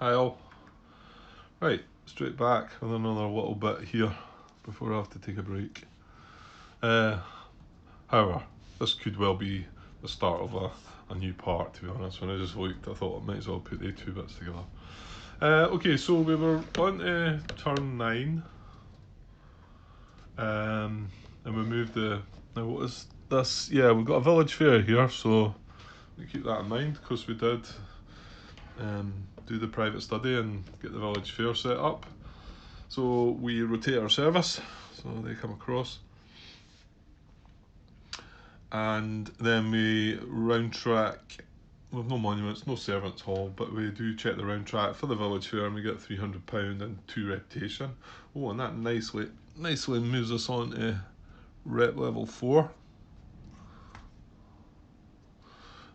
Hi all. Right, straight back with another little bit here before I have to take a break. Uh, However, this could well be the start of a new part, to be honest. When I just looked, I thought I might as well put the two bits together. Okay, so we were on to turn 9. And we moved the... Now what is this? Yeah, we've got a village fair here, so we keep that in mind because we did do the private study and get the village fair set up. So we rotate our service, so they come across, and then we round track. We've no monuments, no servants' hall, but we do check the round track for the village fair, and we get £300 and 2 reputation. Oh, and that nicely moves us on to rep level 4,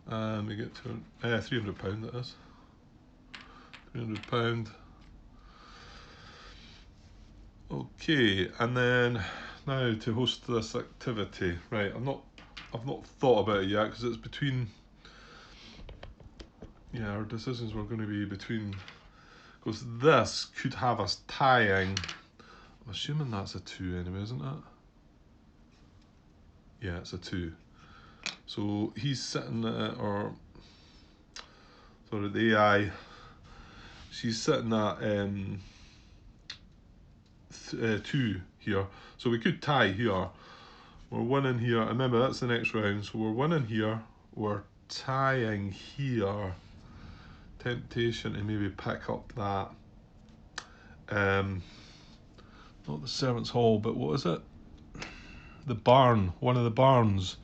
and we get to £300. That is £300. Okay, and then now to host this activity. Right, I've not thought about it yet because it's between. Yeah, our decisions were going to be between. Because this could have us tying. I'm assuming that's a 2 anyway, isn't it? Yeah, it's a 2. So he's sitting at, or sorry, the AI. She's sitting at 2 here. So we could tie here. We're winning here. Remember, that's the next round. So we're winning here. We're tying here. Temptation to maybe pick up that. Not the servants' hall, but what is it? The barn. One of the barns,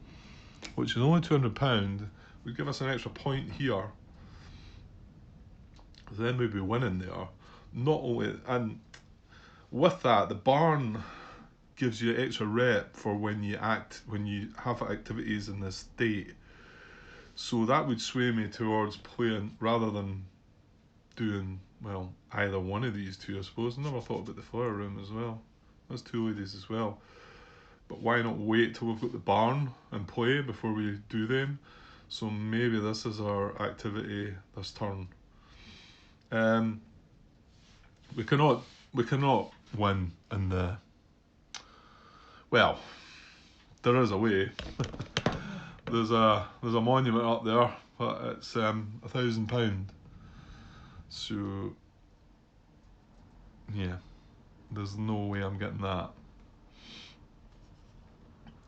which is only £200. Would give us an extra point here. Then we'd be winning there. Not only, and with that, the barn gives you extra rep for when you have activities in this state. So that would sway me towards playing rather than doing, well, either one of these two, I suppose. I never thought about the flower room as well. There's 2 ladies as well. But why not wait till we've got the barn and play before we do them? So maybe this is our activity this turn. We cannot win in the... Well, there is a way. There's a monument up there, but it's £1,000. So yeah, there's no way I'm getting that.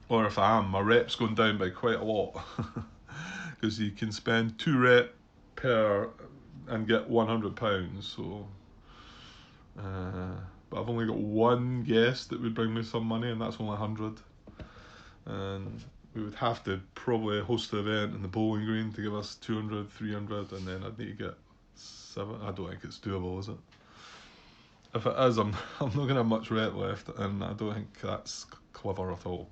Or if I am, my rep's going down by quite a lot. Because you can spend 2 rep per and get £100. So, but I've only got one guest that would bring me some money, and that's only 100. And we would have to probably host the event in the bowling green to give us 200, 300, and then I'd need to get 7. I don't think it's doable, is it? If it is, I'm not going to have much rep left, and I don't think that's clever at all.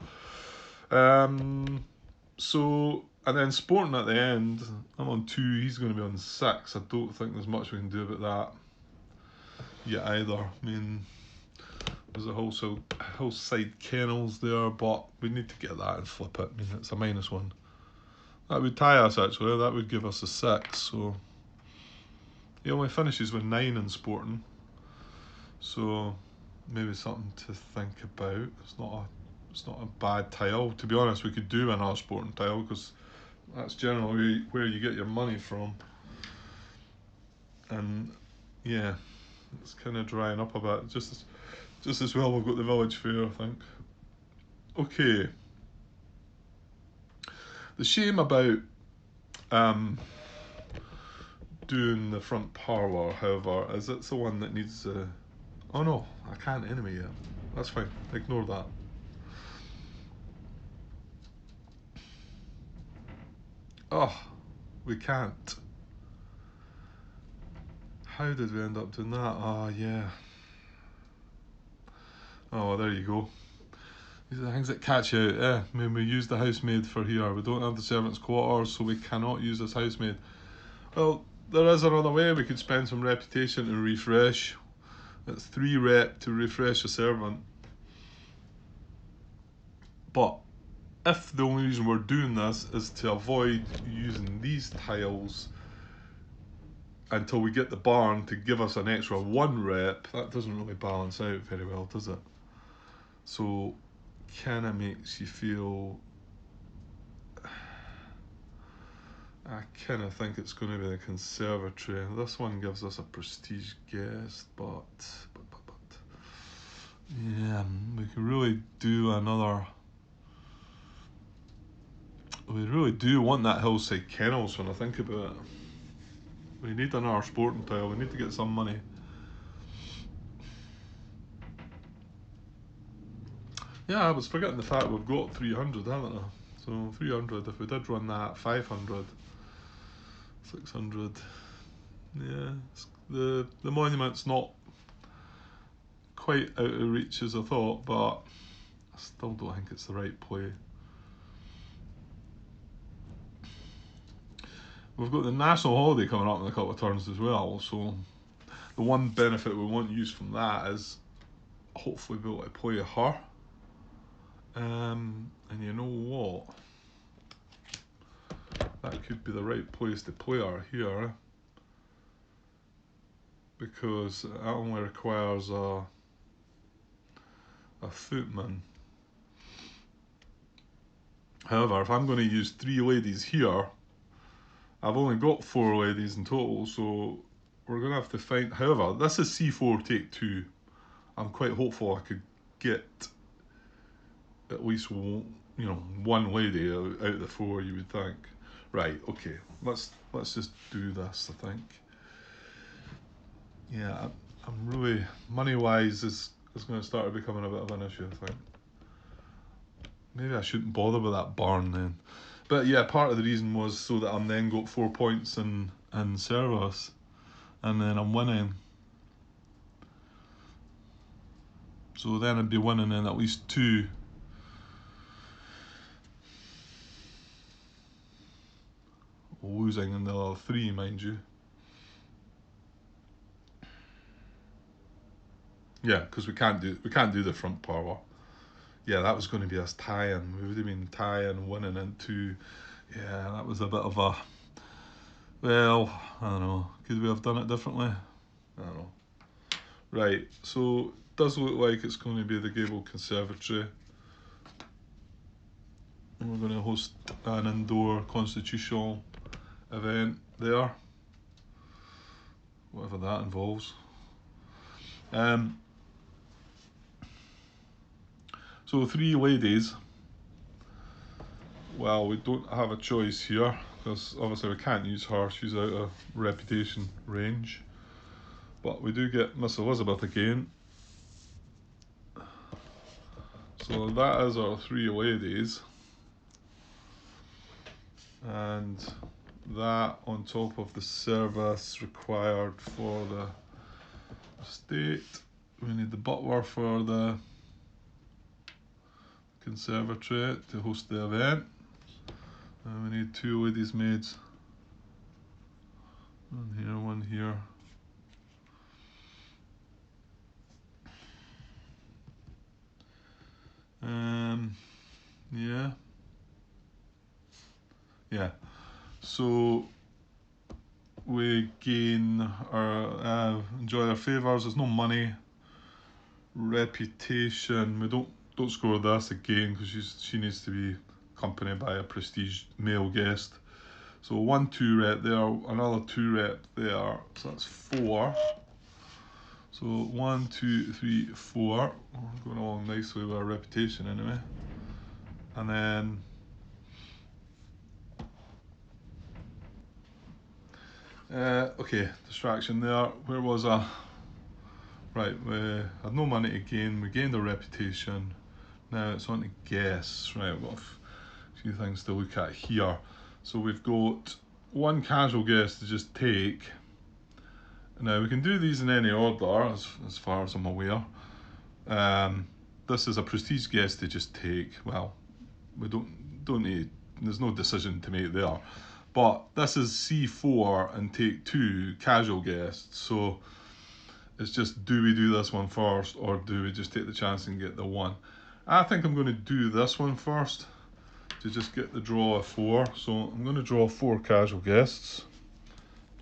So, and then sporting at the end, I'm on 2, he's going to be on 6. I don't think there's much we can do about that yet either. I mean, there's a whole side kennels there, but we need to get that and flip it. I mean, it's a -1. That would tie us, actually. That would give us a 6. So he only finishes with 9 in sporting. So maybe something to think about. It's not a bad tile. To be honest, we could do another sporting tile because that's generally where you get your money from. And yeah, it's kind of drying up a bit. Just as well we've got the village fair, I think. Okay. The shame about doing the front parlour, however, is it's the one that needs oh no, I can't enemy yet. That's fine. Ignore that. Oh, we can't. How did we end up doing that? Oh, yeah. Oh, there you go. These are the things that catch you out. I mean, we use the housemaid for here. We don't have the servants' quarters, so we cannot use this housemaid. Well, there is another way. We could spend some reputation to refresh. It's 3 rep to refresh a servant. But if the only reason we're doing this is to avoid using these tiles until we get the barn to give us an extra 1 rep. That doesn't really balance out very well, does it? So kind of makes you feel, I kind of think it's going to be the conservatory. This one gives us a prestige guest, but yeah, we could really do another. We really do want that hillside kennels when I think about it. We need another sporting tile. We need to get some money. Yeah, I was forgetting the fact we've got 300, haven't I? So 300, if we did run that, 500, 600. Yeah, the monument's not quite out of reach as I thought, but I still don't think it's the right play. We've got the national holiday coming up in a couple of turns as well, so the one benefit we want to use from that is hopefully be able to play her. And you know what? That could be the right place to play her here, because it only requires a footman. However, if I'm going to use 3 ladies here, I've only got 4 ladies in total, so we're going to have to find. However, this is c4 take 2. I'm quite hopeful I could get at least one lady out of the 4. You would think. Right? Okay. Let's just do this. I think. Yeah, I'm really money wise is going to start becoming a bit of an issue. I think. Maybe I shouldn't bother with that barn then. But yeah, part of the reason was so that I'm then got 4 points in service, and then I'm winning. So then I'd be winning in at least 2. Losing in the other 3, mind you. Yeah, because we can't do the front power. Yeah, that was going to be us tying. We would have been tying, winning into. Yeah, that was a bit of a. Well, I don't know. Could we have done it differently? I don't know. Right, so it does look like it's going to be the Gable Conservatory. And we're going to host an indoor constitutional event there. Whatever that involves. So 3 ladies. Well, we don't have a choice here, because obviously we can't use her. She's out of reputation range. But we do get Miss Elizabeth again. So that is our 3 ladies. And that on top of the service required for the estate. We need the butler for the conservatory to host the event. And we need 2 ladies maids. One here. Yeah. So we gain our enjoy our favours. There's no money, reputation. We don't score this again because she needs to be accompanied by a prestige male guest. So 1 2 rep there, another 2 rep there. So that's 4. So 1 2 3 4. We're going along nicely with our reputation anyway. And then okay, distraction there. Where was I? Right, we had no money to gain. We gained a reputation. Now it's on to guests. Right, we've got a few things to look at here. So we've got 1 casual guest to just take. Now we can do these in any order, as far as I'm aware. This is a prestige guest to just take. Well, we don't need. There's no decision to make there. But this is C4 and take 2 casual guests. So it's just, do we do this one first, or do we just take the chance and get the 1? I think I'm going to do this one first to just get the draw of 4. So I'm going to draw 4 casual guests.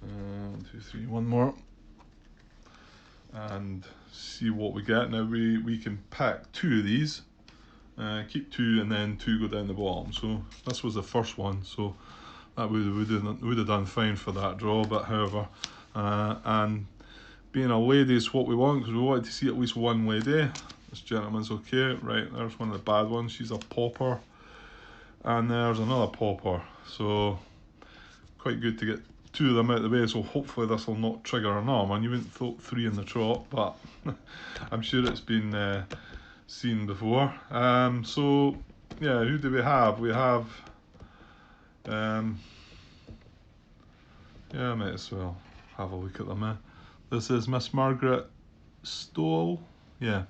1, 2, 3, one more. And see what we get. Now we can pick 2 of these, keep 2, and then 2 go down the bottom. So this was the first one, so that would have done fine for that draw. But however, and being a lady is what we want, because we wanted to see at least one lady. This gentleman's okay. Right, there's one of the bad ones. She's a pauper, and there's another pauper. So quite good to get 2 of them out of the way, so hopefully this will not trigger an arm. And you wouldn't thought 3 in the trot, but I'm sure it's been seen before. So yeah, who do we have? We have yeah, I might as well have a look at them. This is Miss Margaret Stoll. Yeah.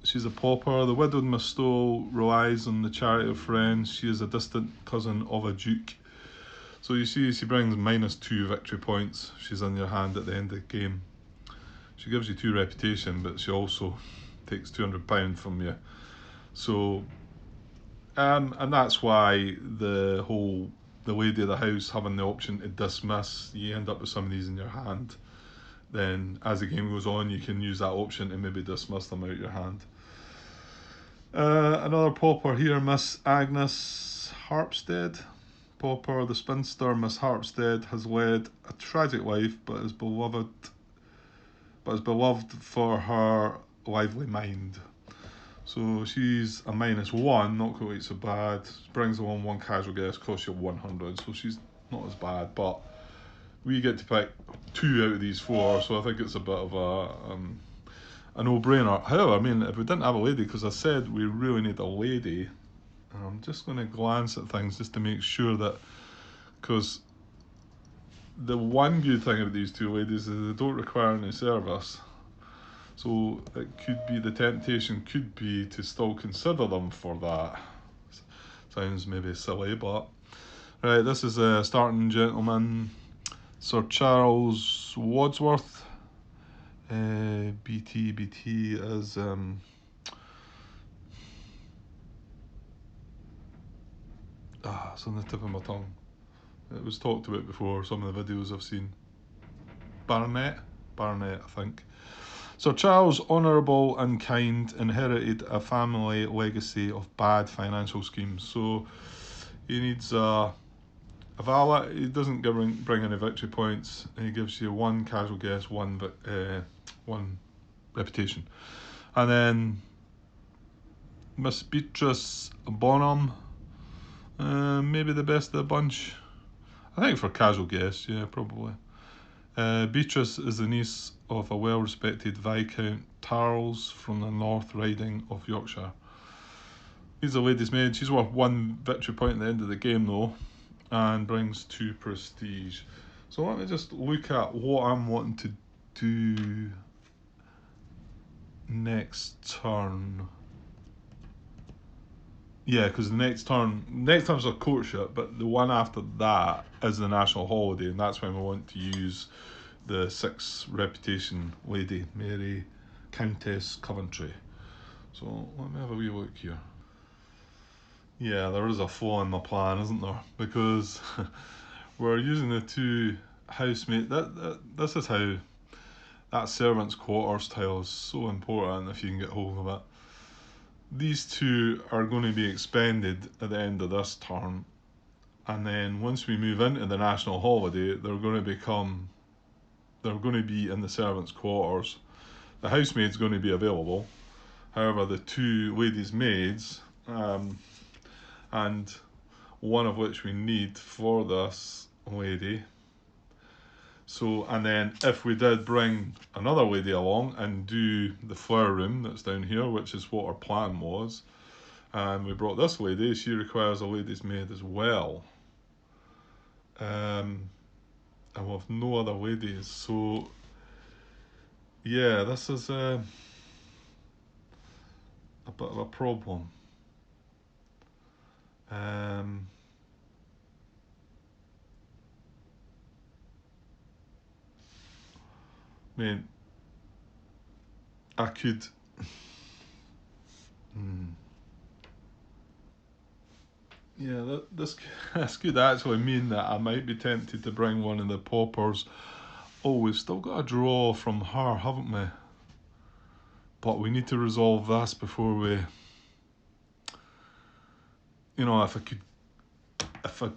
She's a pauper. The widowed Miss Stoll relies on the charity of friends. She is a distant cousin of a duke. So you see, she brings -2 victory points. She's in your hand at the end of the game. She gives you 2 reputation, but she also takes £200 from you. So, and that's why the lady of the house having the option to dismiss, you end up with some of these in your hand. Then as the game goes on, you can use that option to maybe dismiss them out of your hand. Another pauper here, Miss Agnes Harpstead. Pauper, the spinster Miss Harpstead has led a tragic life, but is beloved for her lively mind. So she's a -1, not quite so bad. Brings along 1 casual guess, costs you 100, so she's not as bad. But we get to pick 2 out of these 4, so I think it's a bit of a no-brainer. However, I mean, if we didn't have a lady, because I said we really need a lady, I'm just going to glance at things just to make sure that, because the one good thing about these 2 ladies is they don't require any service. So it could be, the temptation could be to still consider them for that. Sounds maybe silly, but right, this is a starting gentleman, Sir Charles Wadsworth. BT is it's on the tip of my tongue. It was talked about before, some of the videos I've seen. Baronet, I think. Sir Charles, honourable and kind, inherited a family legacy of bad financial schemes. So he needs a valet. He doesn't bring any victory points. He gives you 1 casual guess, 1 reputation. And then Miss Beatrice Bonham, maybe the best of the bunch. I think for casual guess, yeah, probably. Beatrice is the niece of a well-respected Viscount Tarles from the North Riding of Yorkshire. He's a lady's maid. She's worth 1 victory point at the end of the game though, and brings 2 prestige. So let me just look at what I'm wanting to do next turn. Yeah, because the next turn's a courtship, but the one after that is the national holiday, and that's when we want to use the 6 reputation lady, Mary Countess Coventry. So let me have a wee look here. Yeah, there is a flaw in my plan, isn't there? Because we're using the 2 housemates. This is how that servants' quarters tile is so important if you can get hold of it. These 2 are going to be expended at the end of this turn, and then once we move into the national holiday, they're going to be in the servants' quarters. The housemaid's going to be available. However, the 2 ladies' maids, and one of which we need for this lady. So, and then if we did bring another lady along and do the flower room that's down here, which is what our plan was, and we brought this lady, she requires a lady's maid as well. And we have no other ladies, so yeah, this is a bit of a problem. I mean, I could. Yeah, this could actually mean that I might be tempted to bring one of the poppers. Oh, we've still got a draw from her, haven't we? But we need to resolve this before we... You know, if I,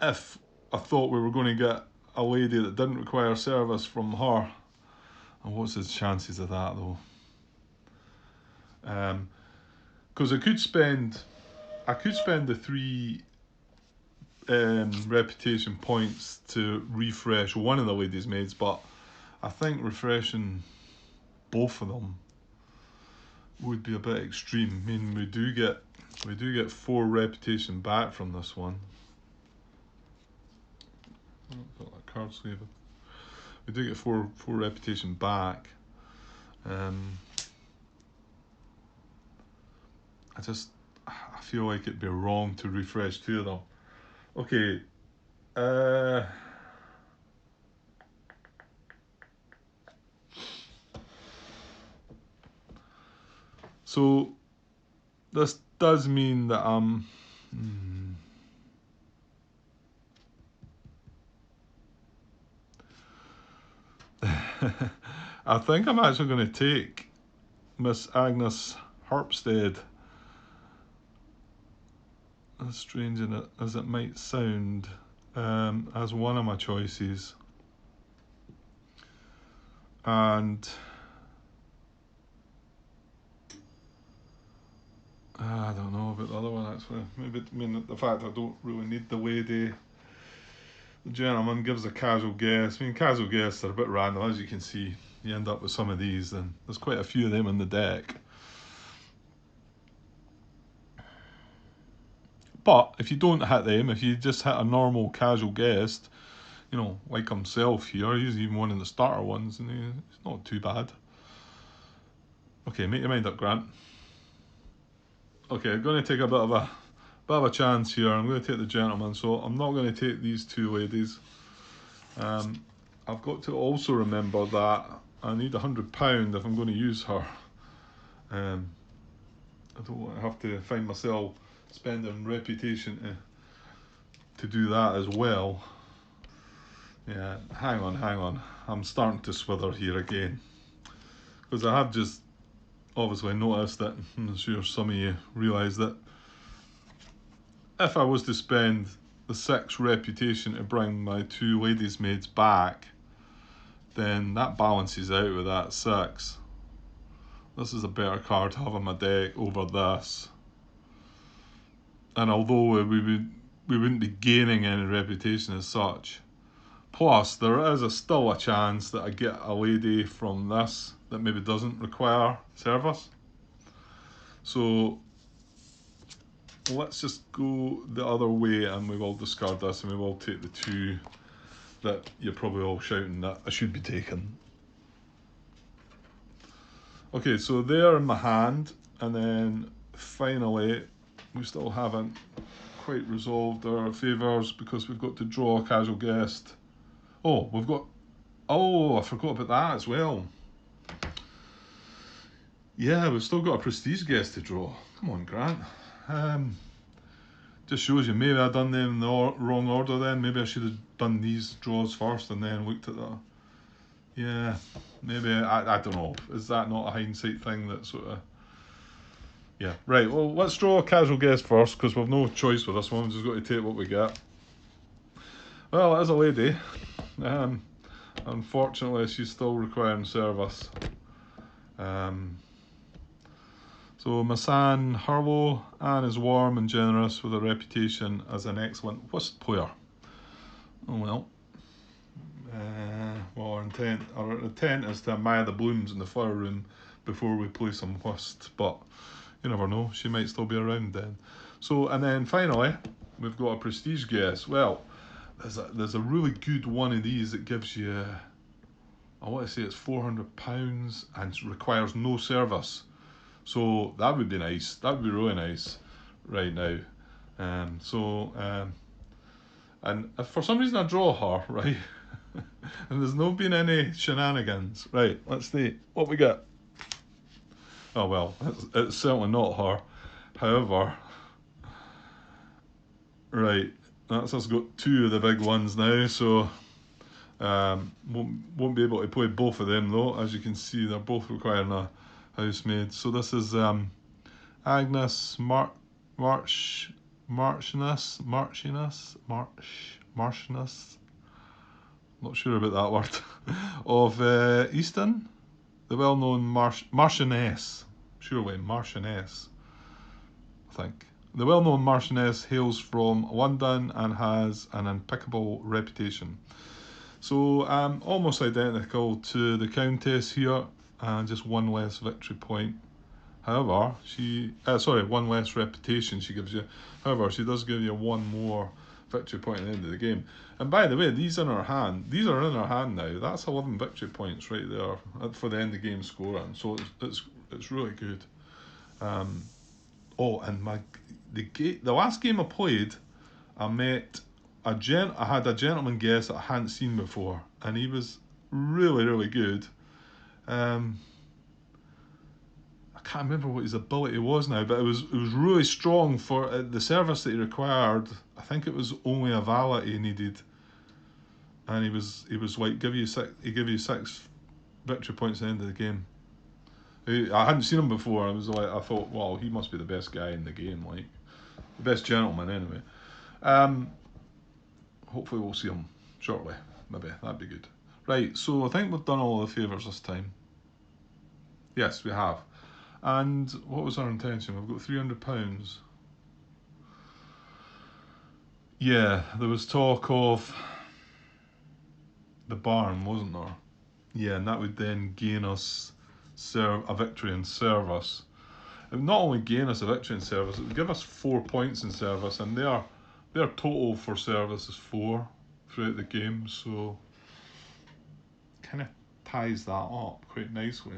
if I thought we were going to get a lady that didn't require service from her, and what's the chances of that though? Because I could spend the 3 reputation points to refresh one of the ladies' maids, but I think refreshing both of them would be a bit extreme. I mean, we do get 4 reputation back from this one. I've got that card sleeve. We do get four reputation back. I feel like it'd be wrong to refresh 2 of them. Okay. So this does mean that I think I'm actually going to take Miss Agnes Harpstead, as strange as it might sound, as one of my choices. And I don't know about the other one actually. Maybe, I mean, the fact I don't really need the lady. The gentleman gives a casual guess. I mean, casual guesses are a bit random, as you can see. You end up with some of these, and there's quite a few of them in the deck. But if you don't hit them, if you just hit a normal casual guest, you know, like himself here, he's even one of the starter ones, and it's not too bad. Okay, make your mind up, Grant. Okay, I'm going to take a bit of a chance here. I'm going to take the gentleman, so I'm not going to take these 2 ladies. I've got to also remember that I need £100 if I'm going to use her. I don't want to have to find myself spending reputation to do that as well. Yeah, hang on. I'm starting to swither here again. Because I have just obviously noticed that, I'm sure some of you realise that if I was to spend the 6 reputation to bring my 2 ladies' maids back, then that balances out with that 6. This is a better card to have on my deck over this. And although we wouldn't be gaining any reputation as such, plus there is still a chance that I get a lady from this that maybe doesn't require service. So let's just go the other way, and we will discard this, and we will take the 2 that you're probably all shouting that I should be taking. Okay, so they're in my hand, and then finally we still haven't quite resolved our favours because we've got to draw a casual guest. Oh, I forgot about that as well. Yeah, we've still got a prestige guest to draw. Come on, Grant. Just shows you, maybe I've done them in the wrong order then. Maybe I should have done these draws first and then looked at that. Yeah, maybe, I don't know. Is that not a hindsight thing that sort of... Yeah, right, well, let's draw a casual guess first, because we've no choice with this one. We've just got to take what we get. Well, it is a lady. Unfortunately, she's still requiring service. So Massan Harlow, Anne is warm and generous with a reputation as an excellent whist player. Oh well. Well, our intent is to admire the blooms in the flower room before we play some whist, but you never know, she might still be around then. So, and then finally, we've got a prestige guess. Well, there's a really good one of these that gives you, I want to say it's £400 and requires no service. So that would be nice. That would be really nice right now. And if for some reason I draw her, right, and there's not been any shenanigans, right, let's see what we get. Oh well, it's certainly not her. However, Right, that's us got two of the big ones now, so won't be able to play both of them though. As you can see, they're both requiring a housemaid. So this is Agnes Marchinus. Not sure about that word. Of Easton, the well-known Marchioness. Surely Marchioness, I think. The well-known Marchioness hails from London and has an impeccable reputation. So almost identical to the Countess here, just one less victory point. However, one less reputation she gives you. However, she does give you one more victory point at the end of the game. And by the way, these are in her hand now. That's 11 victory points right there for the end of game scoring. So it's really good. And the last game I played, I had a gentleman guest that I hadn't seen before, and he was really, really good. I can't remember what his ability was now, but it was really strong for the service that he required. I think it was only a valet he needed, and he was like he gave you six victory points at the end of the game. I hadn't seen him before. I thought, wow, he must be the best guy in the game, like the best gentleman anyway. Hopefully we'll see him shortly. Maybe that'd be good. Right, so I think we've done all the favours this time. Yes, we have. And what was our intention? We've got £300. Yeah, there was talk of the barn, wasn't there? Yeah, and that would then gain us a victory in service. It would not only gain us a victory in service, it would give us 4 points in service, and their total for service is 4 throughout the game, so kind of ties that up quite nicely.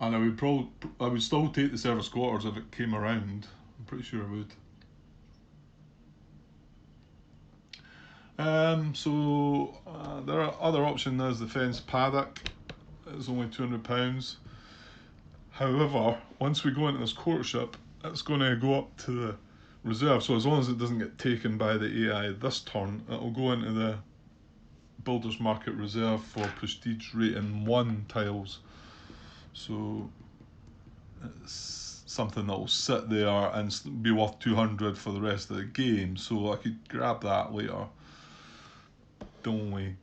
And I would still take the service quarters if it came around. I'm pretty sure I would. There are other option. There's the fence paddock. It's only £200. However, once we go into this courtship, it's going to go up to the reserve. So as long as it doesn't get taken by the AI this turn, it'll go into the Builders Market Reserve for Prestige Rating 1 tiles. So it's something that will sit there and be worth 200 for the rest of the game. So I could grab that later. The only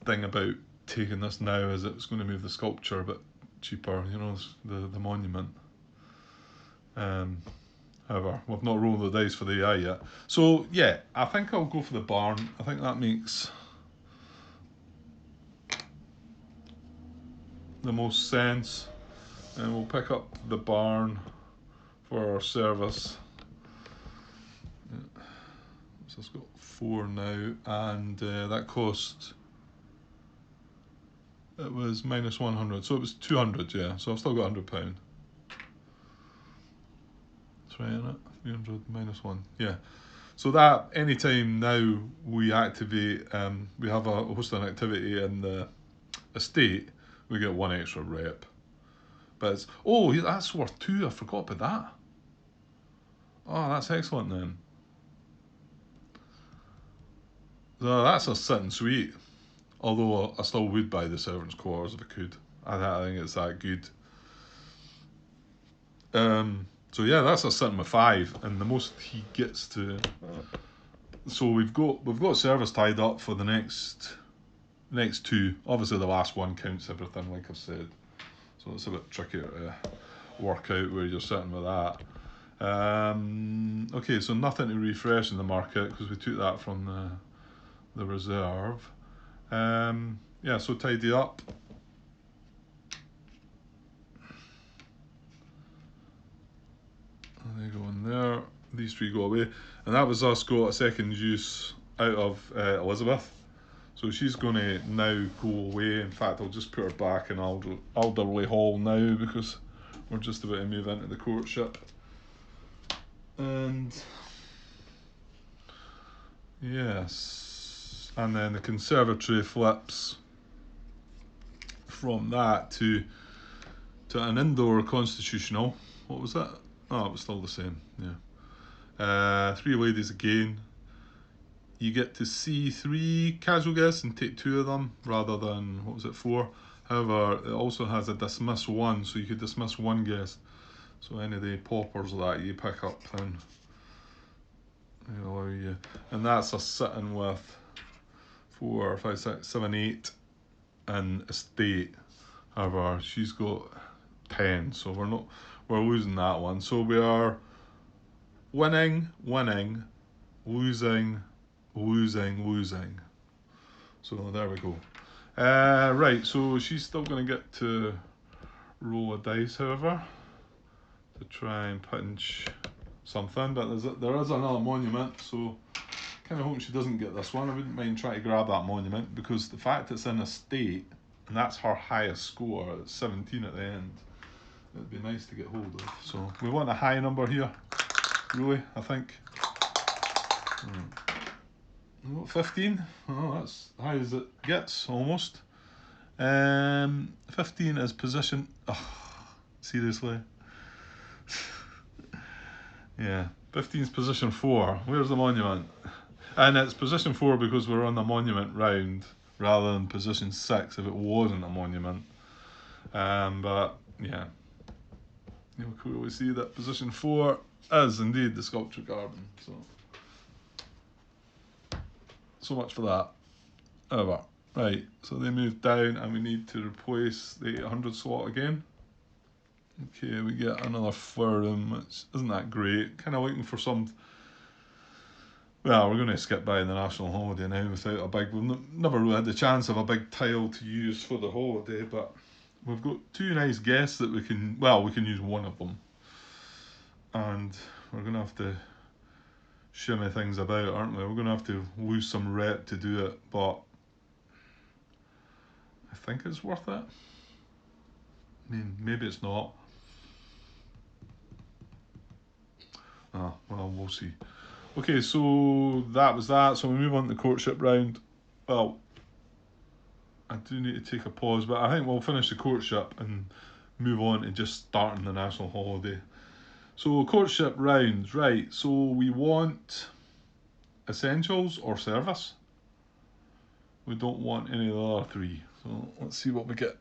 thing about taking this now is it's going to move the sculpture a bit cheaper, the monument. However, we've not rolled the dice for the AI yet. So yeah, I think I'll go for the barn. I think that makes the most sense. And we'll pick up the barn for our service. So it's got 4 now, and that cost, it was minus 100, so it was 200, yeah, so I've still got £100. That's right, isn't it? 300 minus 1, yeah. So that, anytime now we activate, we have a host an activity in the estate, we get 1 extra rep. But that's worth 2, I forgot about that. Oh, that's excellent then. So that's a sitting sweet. Although I still would buy the servants' quarters if I could. I think it's that good. So yeah, that's a sitting with 5, and the most he gets to. So we've got service tied up for the next 2. Obviously, the last one counts everything, like I've said. So it's a bit trickier to work out where you're sitting with that. Okay, so nothing to refresh in the market because we took that from the reserve. Yeah, so tidy up. They go in there. These 3 go away, and that was us got a second use out of Elizabeth. So she's going to now go away. In fact, I'll just put her back in Alderley Hall now because we're just about to move into the courtship. And yes, and then the conservatory flips from that to an indoor constitutional. What was that? Oh, it was still the same, yeah. Three ladies again. You get to see 3 casual guests and take 2 of them rather than, what was it, 4. However, it also has a dismiss 1, so you could dismiss 1 guest. So any of the paupers that you pick up, then allow you. And that's a sitting with 4, 5, 6, 7, 8 and estate. However, she's got 10, so we're losing that one. So we are winning, losing. So there we go. Right, so she's still going to get to roll a dice, however, to try and pinch something. But there is another monument, so kind of hoping she doesn't get this one. I wouldn't mind trying to grab that monument, because the fact it's in a state, and that's her highest score, it's 17 at the end, it'd be nice to get hold of. So we want a high number here, really, I think. 15? Oh, that's high as it gets, almost. 15 is position... Oh, seriously? Yeah, 15 is position 4. Where's the monument? And it's position 4 because we're on the monument round, rather than position 6 if it wasn't a monument. But, yeah. You'll clearly see that position 4 is indeed the sculpture garden. So much for that. However, right, so they move down and we need to replace the 800 slot again. Okay, we get another flower room, which isn't that great. Kind of looking for some... Well, we're going to skip by the national holiday now without a big... We've never really had the chance of a big tile to use for the holiday, but we've got 2 nice guests that we can... Well, we can use one of them. And we're going to have to shimmy things about, aren't we? We're going to have to lose some rep to do it, but I think it's worth it. I mean, maybe it's not. Ah, well, we'll see. Okay, so that was that. So we move on to the courtship round. Well, I do need to take a pause, but I think we'll finish the courtship and move on to just starting the national holiday. So courtship rounds, right. So we want essentials or service. We don't want any of the other 3. So let's see what we get.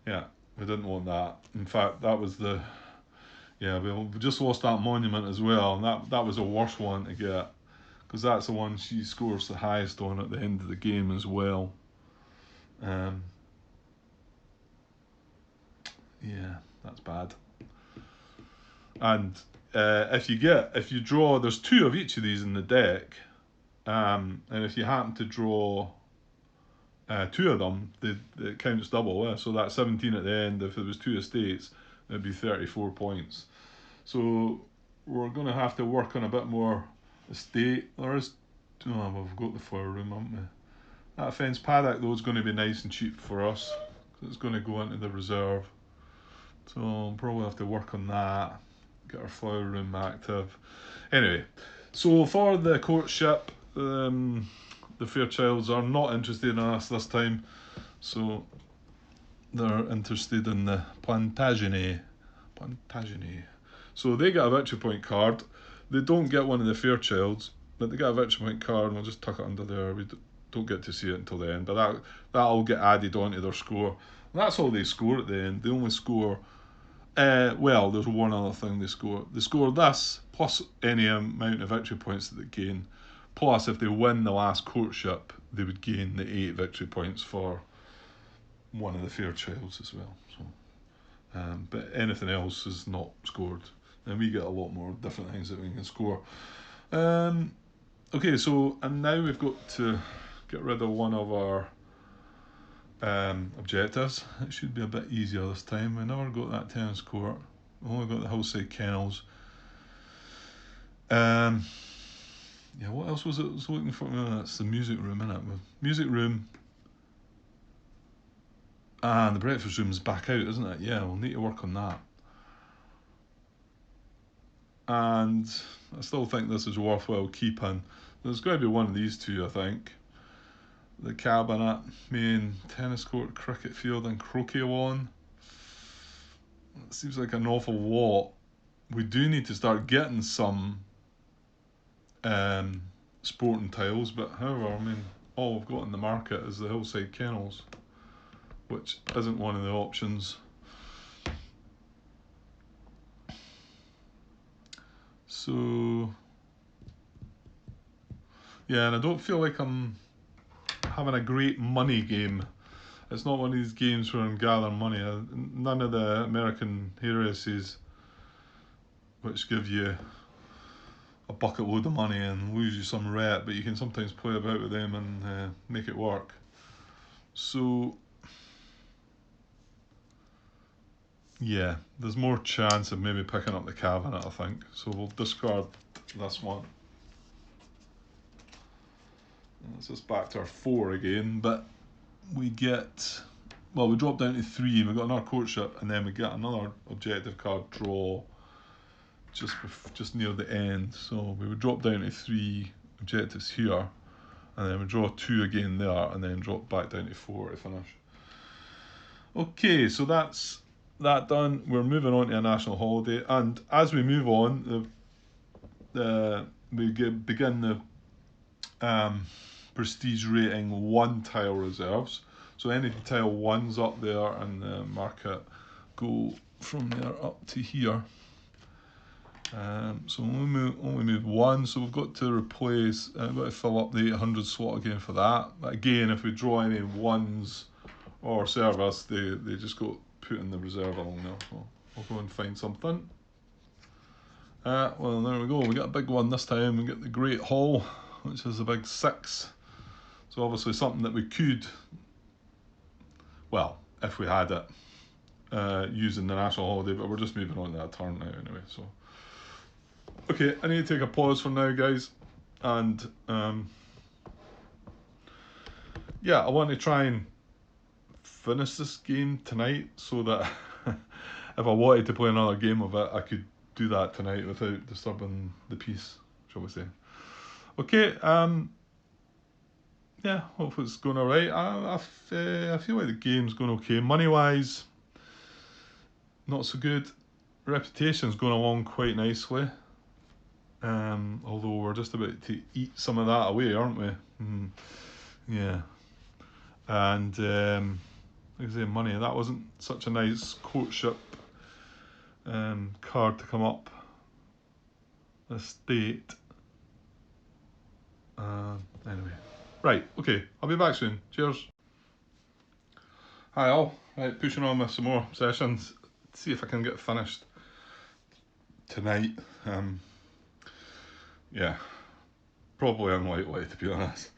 Yeah, we didn't want that. In fact, that was the... Yeah, we just lost that monument as well, and that was a worse one to get, because that's the one she scores the highest on at the end of the game as well. Yeah, that's bad. And if you draw, there's 2 of each of these in the deck, and if you happen to draw 2 of them, it counts double. So that's 17 at the end. If there was 2 estates, it'd be 34 points. So we're going to have to work on a bit more estate. We've got the flower room, haven't we? That fence paddock, though, is going to be nice and cheap for us. It's going to go into the reserve. So we'll probably have to work on that. Get our flower room active. Anyway, so for the courtship, the Fairchilds are not interested in us this time. So they're interested in the Plantagenet. So they get a victory point card. They don't get one of the Fairchilds, but they get a victory point card, and we'll just tuck it under there. We don't get to see it until the end, but that'll get added onto their score. And that's all they score at the end. They only score... well, there's one other thing they score. They score this, plus any amount of victory points that they gain. Plus, if they win the last courtship, they would gain the 8 victory points for one of the Fairchilds as well. So, but anything else is not scored. And we get a lot more different things that we can score. Okay, so, and now we've got to get rid of one of our objectives. It should be a bit easier this time. We never got that tennis court. We only got the hillside kennels. Yeah, what else was it I was looking for? That's the music room, isn't it? Music room. And the breakfast room's back out, isn't it? Yeah, we'll need to work on that. And I still think this is worthwhile keeping. There's going to be one of these 2, I think. The cabinet, main tennis court, cricket field, and croquet lawn. It seems like an awful lot we do need to start getting some sporting tiles, but however, I mean, all we've got in the market is the Hillside Kennels, which isn't one of the options. So, yeah, and I don't feel like I'm having a great money game. It's not one of these games where I'm gathering money. None of the American heresies, which give you a bucket load of money and lose you some rep, but you can sometimes play about with them and make it work. So, yeah, there's more chance of maybe picking up the cabinet, I think. So we'll discard this one. This is back to our 4 again, but we get, well, we drop down to 3, we got another courtship, and then we get another objective card draw just near the end. So we would drop down to 3 objectives here, and then we draw 2 again there, and then drop back down to 4 to finish. Okay, so that's that done. We're moving on to a national holiday, and as we move on, begin the prestige rating 1 tile reserves. So any tile 1's up there, and the market go from there up to here. So only move 1, so we've got to replace, we've got to fill up the 800 slot again for that. But again, if we draw any 1's or service, they just got put in the reserve along there. So we'll go and find something. Well, there we go. We got a big one this time. We get the Great Hall, which is a big 6. So obviously something that we could, well, if we had it, using the national holiday, but we're just moving on to that turn now anyway. So, okay, I need to take a pause for now, guys, and yeah, I want to try and finish this game tonight so that if I wanted to play another game of it, I could do that tonight without disturbing the peace, shall we say. Okay, yeah, hopefully it's going alright. I feel like the game's going okay. Money-wise, not so good. Reputation's going along quite nicely. Although we're just about to eat some of that away, aren't we? Yeah. And, like I say, money, that wasn't such a nice courtship card to come up. Estate. Anyway. Right, okay, I'll be back soon. Cheers. Hi all. Right, pushing on with some more sessions. See if I can get finished tonight. Yeah, probably unlikely to be honest,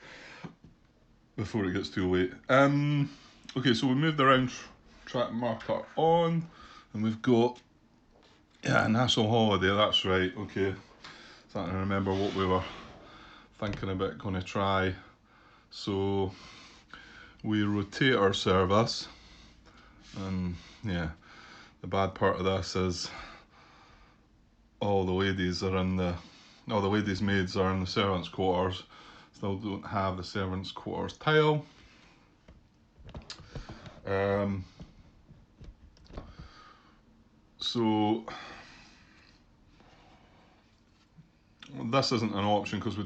before it gets too late. Okay, so we moved around track marker on, and we've got, yeah, national holiday, that's right, okay. Starting to remember what we were thinking about going to try. So we rotate our service, and yeah, the bad part of this is all the ladies maids are in the servants' quarters. Still don't have the servants' quarters tile. So this isn't an option because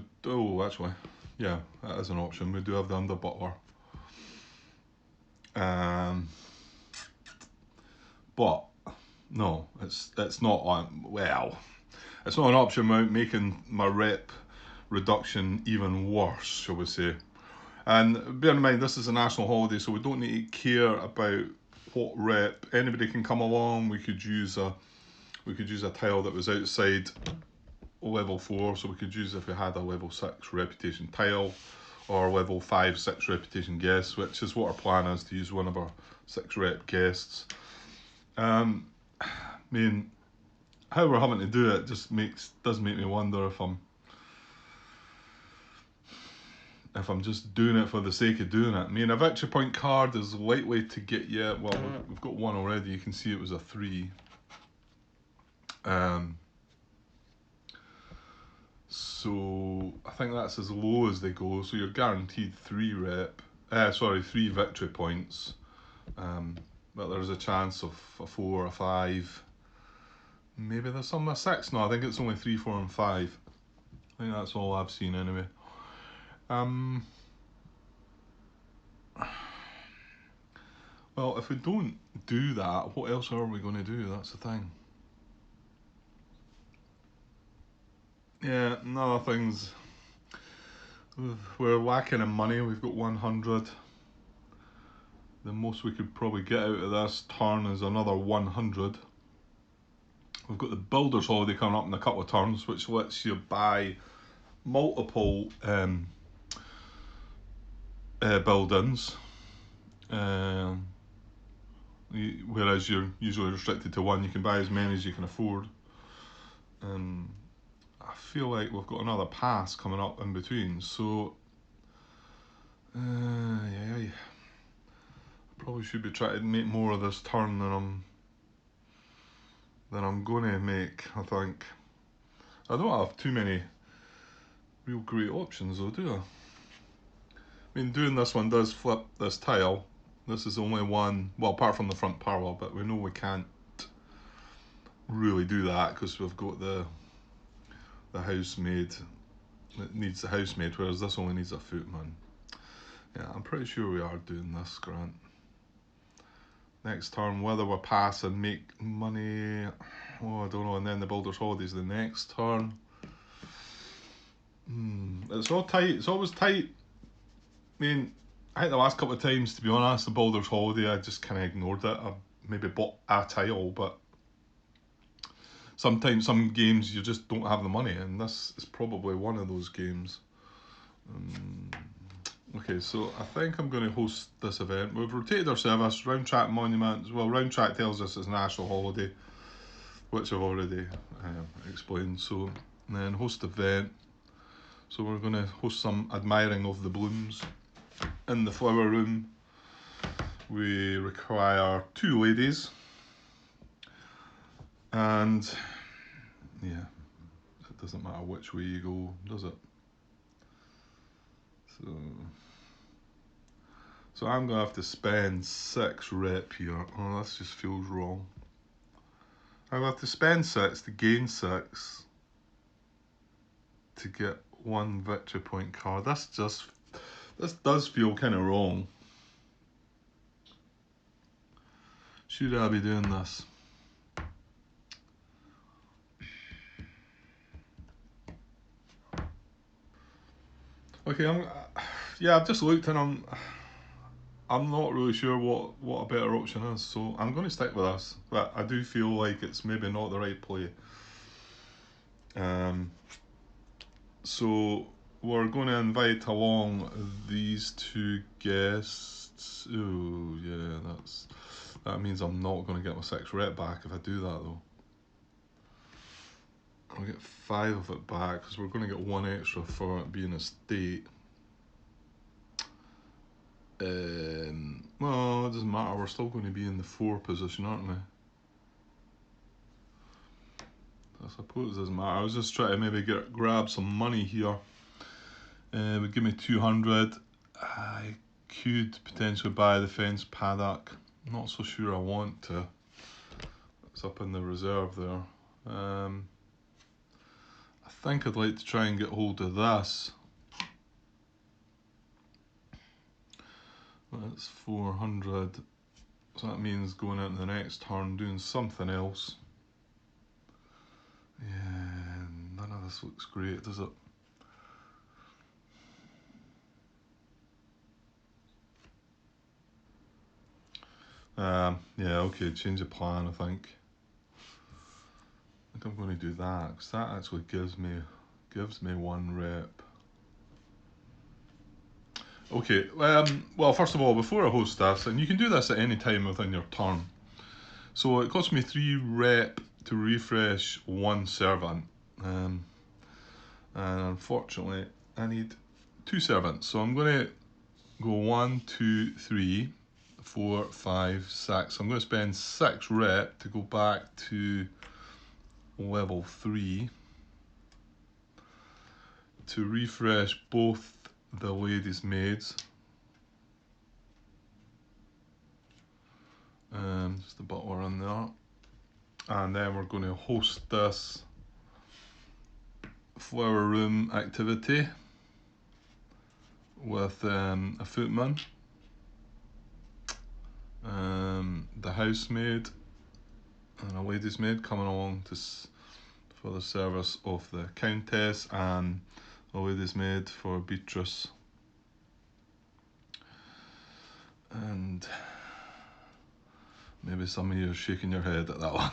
actually, yeah, that is an option. We do have the under butler. But no, it's not well, it's not an option making my rep reduction even worse, shall we say. And bear in mind, this is a national holiday, so we don't need to care about what rep. Anybody can come along. We could use a tile that was outside level 4, so we could use if we had a level 6 reputation tile, or level 5, 6 reputation guests, which is what our plan is, to use one of our 6 rep guests. I mean, how we're having to do it just does make me wonder if I'm just doing it for the sake of doing it. I mean, a victory point card is lightweight to get you. Well, we've got one already. You can see it was a 3. So I think that's as low as they go. So you're guaranteed 3 victory points. But there's a chance of a 4 or a 5. Maybe there's some with 6. No, I think it's only 3, 4 and 5. I think that's all I've seen anyway. Well, if we don't do that, what else are we going to do? That's the thing. Yeah, another thing's we're lacking in money. We've got 100. The most we could probably get out of this turn is another 100. We've got the Builder's Holiday coming up in a couple of turns, which lets you buy multiple buildings. Whereas you're usually restricted to one, you can buy as many as you can afford. I feel like we've got another pass coming up in between, so yeah, probably should be trying to make more of this turn than I'm going to make. I think I don't have too many real great options though, do I? I mean, doing this one does flip this tile. This is only one, well, apart from the front parallel, but we know we can't really do that because we've got the housemaid. It needs the housemaid, whereas this only needs a footman. Yeah, I'm pretty sure we are doing this, Grant. Next turn, whether we pass and make money, oh, I don't know, and then the Builder's Holidays the next turn. It's all tight, it's always tight. I mean, I think the last couple of times, to be honest, the Builder's Holiday, I just kind of ignored it. I maybe bought a tile, but sometimes some games you just don't have the money, and this is probably one of those games. Okay, so I think I'm going to host this event. We've rotated our service, Round Track Monument. Well, Round Track tells us it's a national holiday, which I've already explained. So, and then host event. So we're going to host some admiring of the blooms in the flower room. We require 2 ladies. And yeah, it doesn't matter which way you go, does it? So I'm going to have to spend 6 rep here. Oh, that just feels wrong. I'm going to have to spend 6 to gain 6 to get 1 victory point card. This does feel kind of wrong. Should I be doing this? Okay, I've just looked and I'm not really sure what a better option is, so I'm going to stick with this. But I do feel like it's maybe not the right play. So we're going to invite along these 2 guests. Oh yeah, that means I'm not going to get my 6 rep back if I do that though. I'll get 5 of it back because we're going to get 1 extra for it being a state. Well, it doesn't matter, we're still going to be in the 4 position, aren't we? I suppose it doesn't matter. I was just trying to maybe grab some money here. Would give me 200. I could potentially buy the fence paddock. Not so sure I want to. It's up in the reserve there. I think I'd like to try and get hold of this. That's 400. So that means going into the next turn doing something else. Yeah, none of this looks great, does it? Yeah, okay, change of plan, I think. I'm going to do that, because that actually gives me 1 rep. Okay, well, first of all, before I host this, and you can do this at any time within your turn. So it costs me 3 rep to refresh 1 servant. And unfortunately, I need 2 servants. So I'm going to go 1, 2, 3, 4, 5, 6. I'm going to spend 6 rep to go back to level 3 to refresh both the ladies' maids. Just the butler in there. And then we're going to host this flower room activity with a footman, the housemaid, and a lady's maid coming along for the service of the Countess, and a lady's maid for Beatrice. And maybe some of you are shaking your head at that one.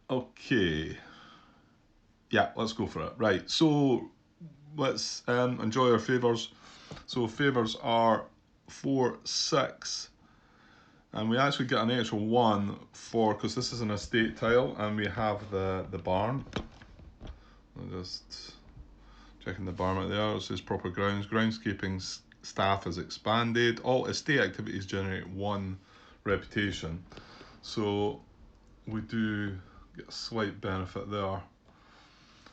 Okay. Yeah, let's go for it. Right, so let's enjoy our favours. So favours are 4, 6, and we actually get an extra 1 because this is an estate tile and we have the barn. I'm just checking the barn right there. It says proper grounds. Groundskeeping staff has expanded. All estate activities generate 1 reputation. So we do get a slight benefit there.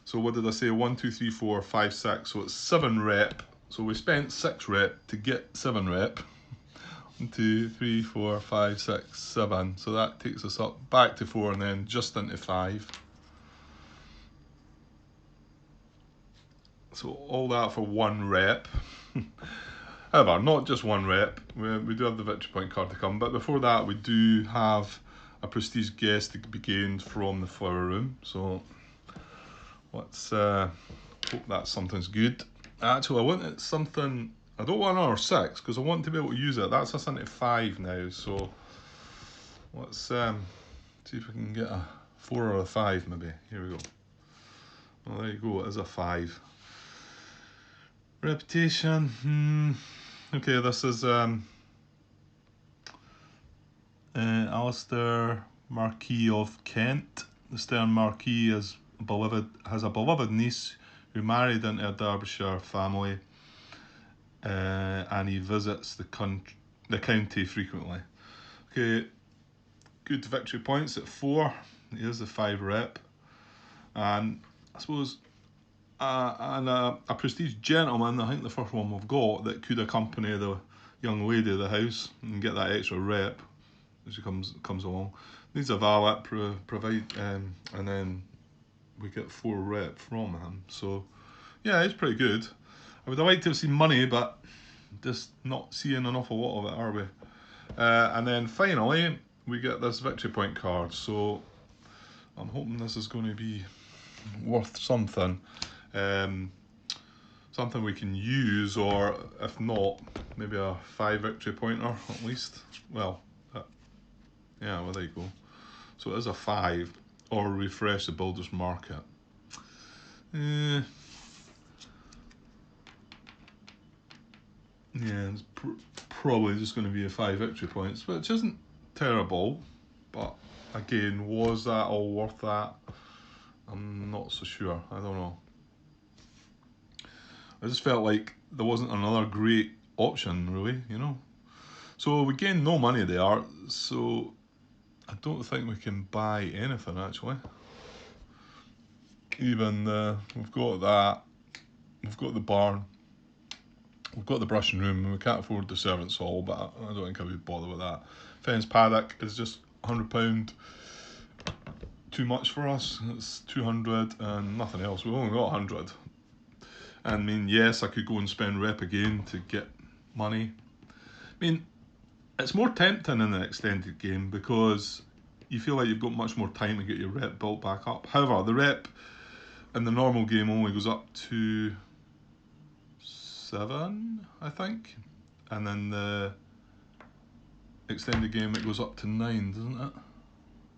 So what did I say? 1, 2, 3, 4, 5, 6. So it's 7 rep. So we spent 6 rep to get 7 rep. 1, 2, 3, 4, 5, 6, 7. So that takes us up back to 4 and then just into 5. So all that for 1 rep. However, not just 1 rep. We do have the victory point card to come. But before that, we do have a prestige guest to be gained from the flower room. So let's hope that's something's good. Actually, I want something. I don't want another 6 because I want to be able to use it. That's us into 5 now. So let's see if we can get a 4 or a 5 maybe. Here we go. Well, there you go. It is a 5. Reputation. Okay, this is Alistair, Marquis of Kent. The Stern Marquis has a beloved niece who married into a Derbyshire family, and he visits the county frequently. Okay, good victory points at 4. He is the 5 rep, and I suppose a prestige gentleman. I think the first one we've got that could accompany the young lady of the house and get that extra rep as she comes along. Needs a valet provide, and then we get 4 rep from him. So yeah, it's pretty good. I would have liked to have seen money, but just not seeing an awful lot of it, are we? And then finally, we get this victory point card. So I'm hoping this is going to be worth something. Something we can use, or if not, maybe a 5 victory pointer at least. Well, yeah, well there you go. So it is a 5, or refresh the builder's market. Yeah, it's probably just going to be a 5 victory points, which isn't terrible, but again, was that all worth that? I'm not so sure. I don't know. I just felt like there wasn't another great option, really, you know. So we gained no money there, so I don't think we can buy anything actually. Even we've got that, we've got the barn, we've got the brushing room, and we can't afford the servants' hall, but I don't think I would bother with that. Fence paddock is just £100 too much for us. It's 200 and nothing else. We've only got 100. And I mean, yes, I could go and spend rep again to get money. I mean, it's more tempting in an extended game because you feel like you've got much more time to get your rep built back up. However, the rep in the normal game only goes up to 7, I think, and then the extended game it goes up to 9, doesn't it?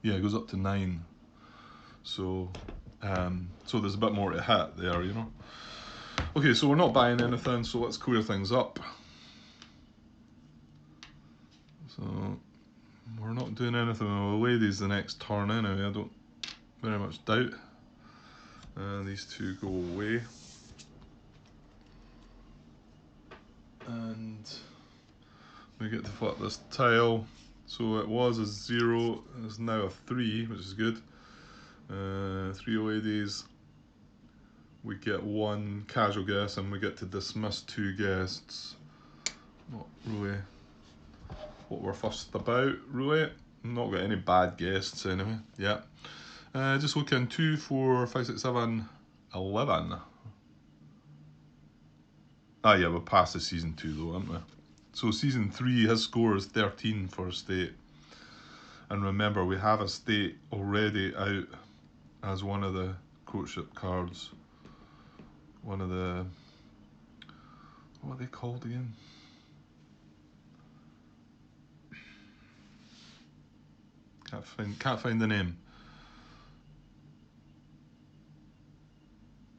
Yeah, it goes up to 9. So, so there's a bit more to hit there, you know. Okay, so we're not buying anything, so let's clear things up. So we're not doing anything with the ladies the next turn anyway. I don't very much doubt. These 2 go away. And we get to flip this tile. So it was a 0, it's now a 3, which is good. 3 ladies. We get 1 casual guest and we get to dismiss 2 guests. Not really what we're fussed about, really. Not got any bad guests anyway. Yeah. Just looking 2, 4, 5, 6, 7, 11. Ah, yeah, we're past the season 2 though, aren't we? So season 3, his score is 13 for estate. And remember, we have estate already out as one of the courtship cards. One of the, what are they called again? Can't find the name.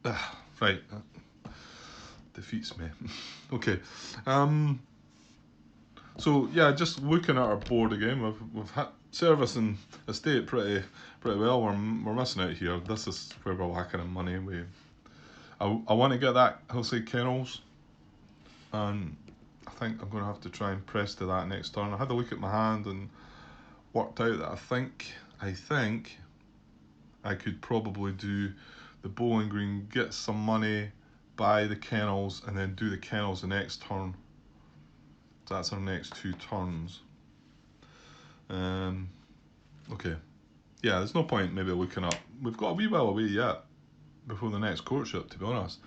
Right, that defeats me. Okay, so yeah, just looking at our board again, we've had service and estate pretty well. We're missing out here. This is where we're lacking in money. I want to get that Hillside Kennels, and I think I'm going to have to try and press to that next turn. I had a look at my hand and worked out that I think I could probably do the Bowling Green, get some money, buy the kennels, and then do the kennels the next turn. So that's our next 2 turns. Okay. Yeah, there's no point maybe looking up. We've got a wee while away yet before the next courtship, to be honest.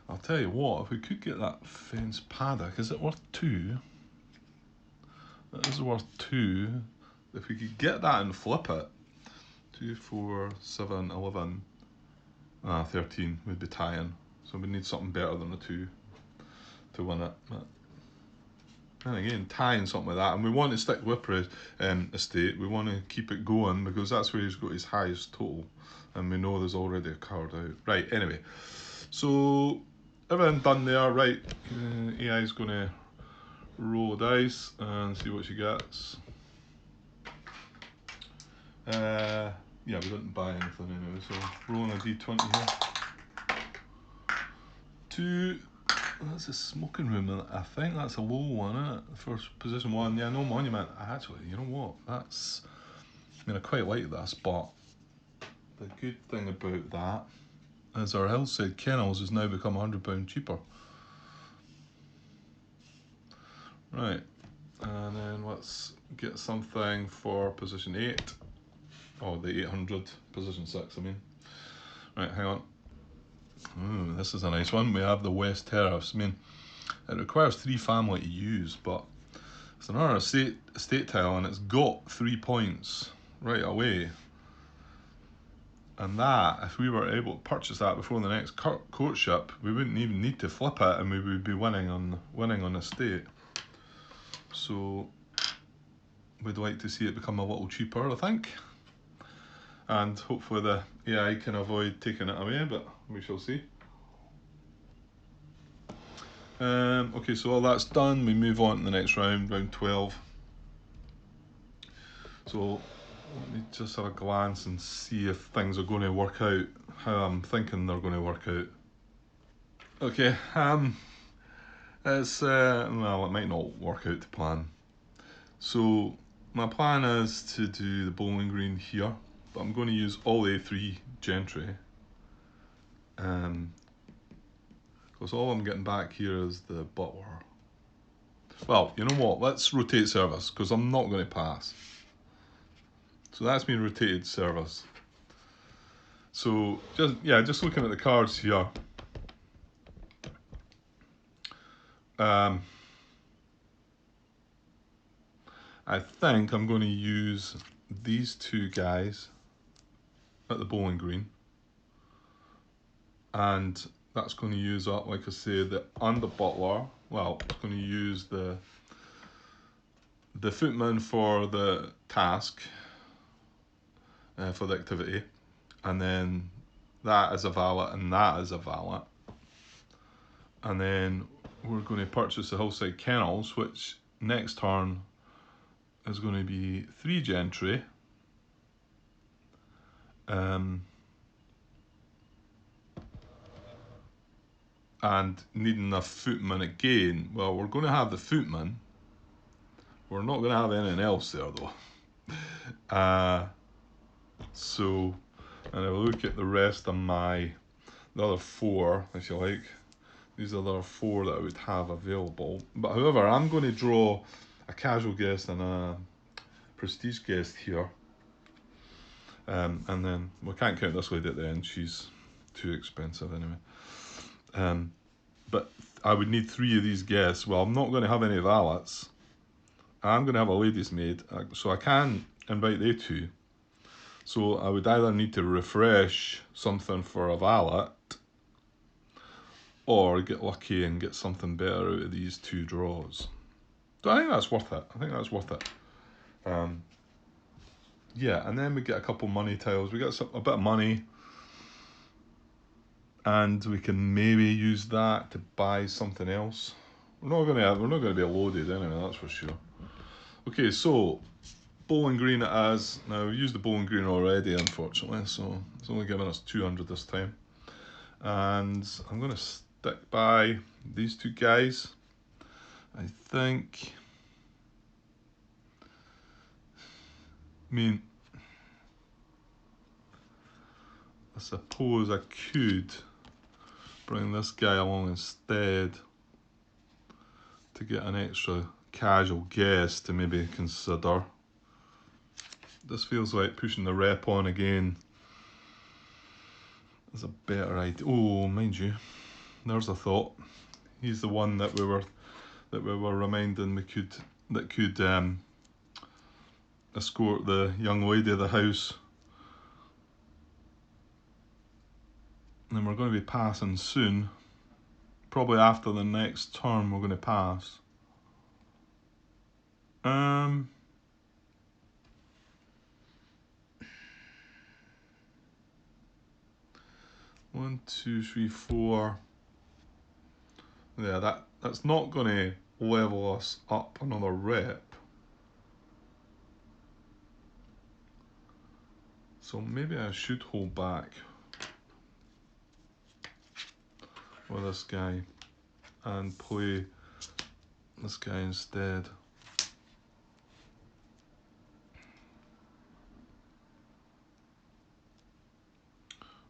I'll tell you what, if we could get that fence paddock, is it worth 2? That is worth 2. If we could get that and flip it, 2, 4, 7, 11, 13 would be tying. So we need something better than a 2 to win it. But, and again, tying something like that. And we want to stick with estate. We want to keep it going because that's where he's got his highest total. And we know there's already a card out. Right, anyway. So, everything done there. Right, AI is going to roll the dice and see what she gets. Yeah, we didn't buy anything anyway, so rolling a d20 here. 2, that's a smoking room, I think that's a low one, isn't it? First position 1, yeah, no monument. Actually, you know what, I quite like this, but the good thing about that is our Hillside Kennels has now become £100 cheaper. Right, and then let's get something for position 8. Oh, the 800, position 6, I mean. Right, hang on. Ooh, this is a nice one. We have the West Terrace. I mean, it requires 3 family to use, but it's another estate tile and it's got 3 points right away. And that, if we were able to purchase that before the next courtship, we wouldn't even need to flip it and we would be winning on estate. So we'd like to see it become a little cheaper, I think. And hopefully the AI can avoid taking it away, but we shall see. Okay, so all that's done. We move on to the next round, round 12. So let me just have a glance and see if things are going to work out how I'm thinking they're going to work out. Okay, it's well, it might not work out to plan. So my plan is to do the Bowling Green here, but I'm going to use all A3 gentry. Because all I'm getting back here is the butler. Well, you know what? Let's rotate service because I'm not going to pass. So that's been rotated service. So just looking at the cards here. I think I'm going to use these 2 guys at the Bowling Green. And that's going to use up, like I said, the under butler. Well, it's going to use the footman for the task, for the activity, and then that is a valet and that is a valet. And then we're going to purchase the Hillside Kennels, which next turn is going to be 3 gentry. And needing a footman again. Well, we're going to have the footman. We're not going to have anything else there though. So, and if I look at the rest of the other 4, if you like, these are the other 4 that I would have available. But however, I'm going to draw a casual guest and a prestige guest here. And then we can't count this lady at the end, she's too expensive anyway. But I would need 3 of these guests. Well, I'm not going to have any valets. I'm going to have a lady's maid, so I can invite they 2. So I would either need to refresh something for a valet, or get lucky and get something better out of these 2 draws. So I think that's worth it. Yeah, and then we get a couple money tiles. We get a bit of money, and we can maybe use that to buy something else. We're not going to be loaded anyway, that's for sure. Okay, so Bowling Green it is. Now we've used the Bowling Green already, unfortunately, so it's only giving us 200 this time. And I'm going to stick by these 2 guys. I think. I suppose I could bring this guy along instead to get an extra casual guest to maybe consider. This feels like pushing the rep on again is a better idea. Oh, mind you, there's a thought. He's the one that we were reminding could escort the young lady of the house. And we're going to be passing soon. Probably after the next turn we're going to pass. 1, 2, 3, 4. Yeah, that's not going to level us up another rep. So maybe I should hold back with this guy and play this guy instead.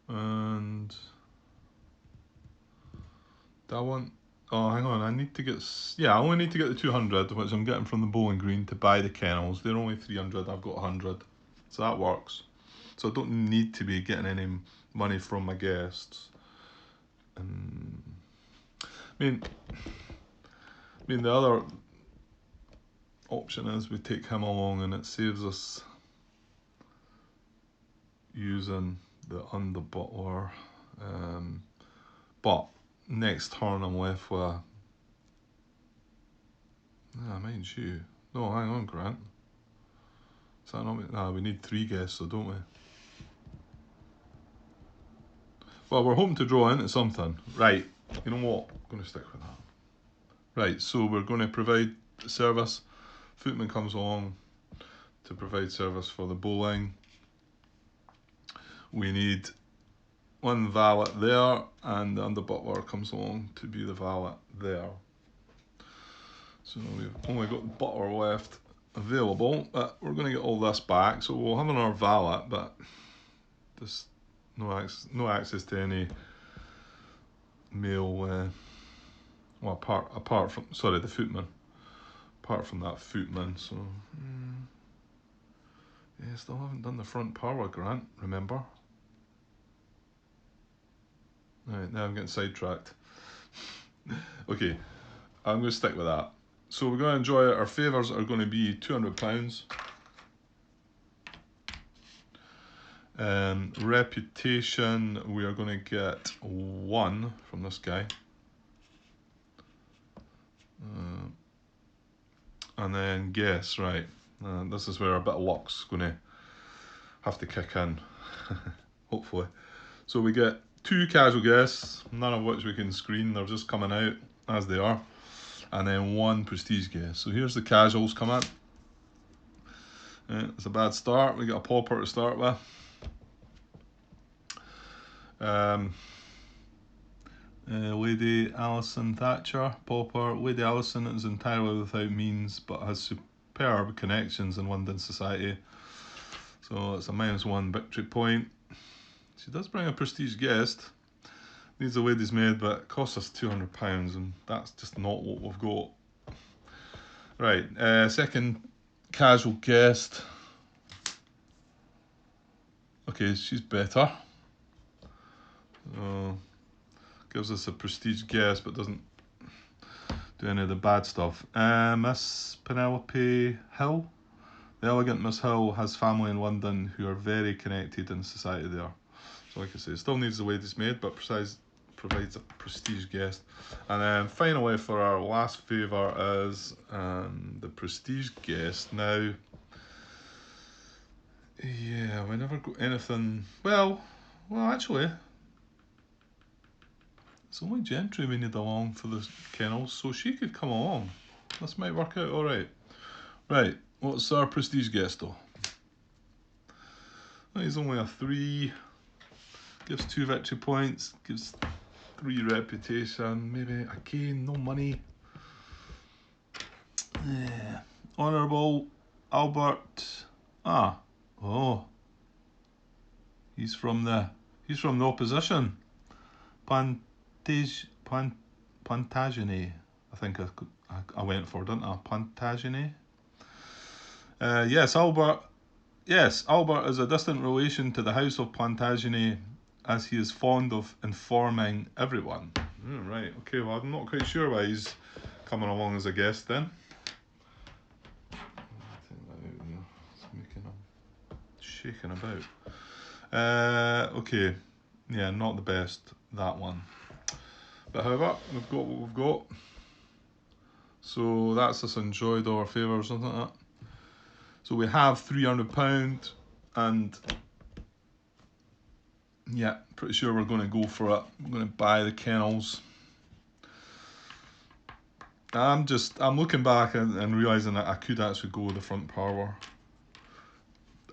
And that one, oh hang on, I need to get, yeah, I only need to get the 200, which I'm getting from the Bowling Green to buy the kennels. They're only 300, I've got 100, so that works. So I don't need to be getting any money from my guests. I mean the other option is we take him along and it saves us using the under butler, but next turn I'm left with a, mind you, no, hang on, Grant, is that not, we need 3 guests, so don't we? Well, we're hoping to draw into something. Right, you know what, I'm going to stick with that. Right, so we're going to provide service. Footman comes along to provide service for the bowling. We need 1 valet there, and the under butler comes along to be the valet there. So we've only got the butler left available, but we're going to get all this back. So we'll have another valet, but just no access to any male. Well, apart from the footman. Apart from that footman, so yeah, still haven't done the front parlour, Grant. Remember? Right, now I'm getting sidetracked. Okay, I'm going to stick with that. So we're going to enjoy it. Our favours are going to be £200. Reputation, we are going to get 1 from this guy. And then guess, right. This is where a bit of luck's going to have to kick in, hopefully. So we get 2 casual guests, none of which we can screen, they're just coming out as they are. And then 1 prestige guest. So here's the casuals coming. It's a bad start, we got a pauper to start with. Lady Alison Thatcher, pauper. Lady Alison is entirely without means but has superb connections in London society. So it's a -1 victory point. She does bring a prestige guest. Needs a lady's maid, but it costs us £200, and that's just not what we've got. Right, second casual guest. Okay, she's better. Gives us a prestige guest, but doesn't do any of the bad stuff. Miss Penelope Hill. The elegant Miss Hill has family in London who are very connected in society there. So like I say, still needs the ladies maid, but provides a prestige guest. And then finally for our last favour is the prestige guest. Now, yeah, we never got anything. Well, actually, it's only Gentry we need along for the kennels, so she could come along. This might work out alright. Right, what's our prestige guest though? He's only a 3. Gives 2 victory points. Gives 3 reputation. Maybe again, no money. Yeah. Honourable Albert. Oh. He's from the opposition. Plantagenet. I think I went for, didn't I? Plantagenet. Yes, Albert. Yes, Albert is a distant relation to the House of Plantagenet, as he is fond of informing everyone. Right. Okay. Well, I'm not quite sure why he's coming along as a guest then. It's making him shaking about. Okay. Yeah, not the best, that one. But however, we've got what we've got. So that's us enjoyed our favour or something like that. So we have £300 and yeah, pretty sure we're going to go for it. We're going to buy the kennels. I'm looking back and realising that I could actually go with the front power.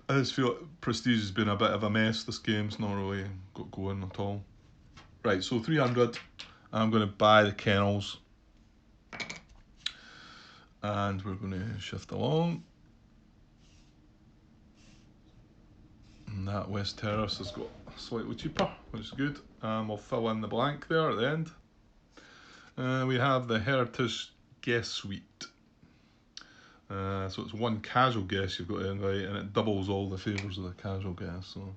I just feel Prestige has been a bit of a mess. This game's not really got going at all. Right, so 300. I'm going to buy the kennels. And we're going to shift along. And that West Terrace has got slightly cheaper, which is good. We'll fill in the blank there at the end. We have the Heritage Guest Suite. So it's 1 casual guest you've got to invite, and it doubles all the favours of the casual guest. So,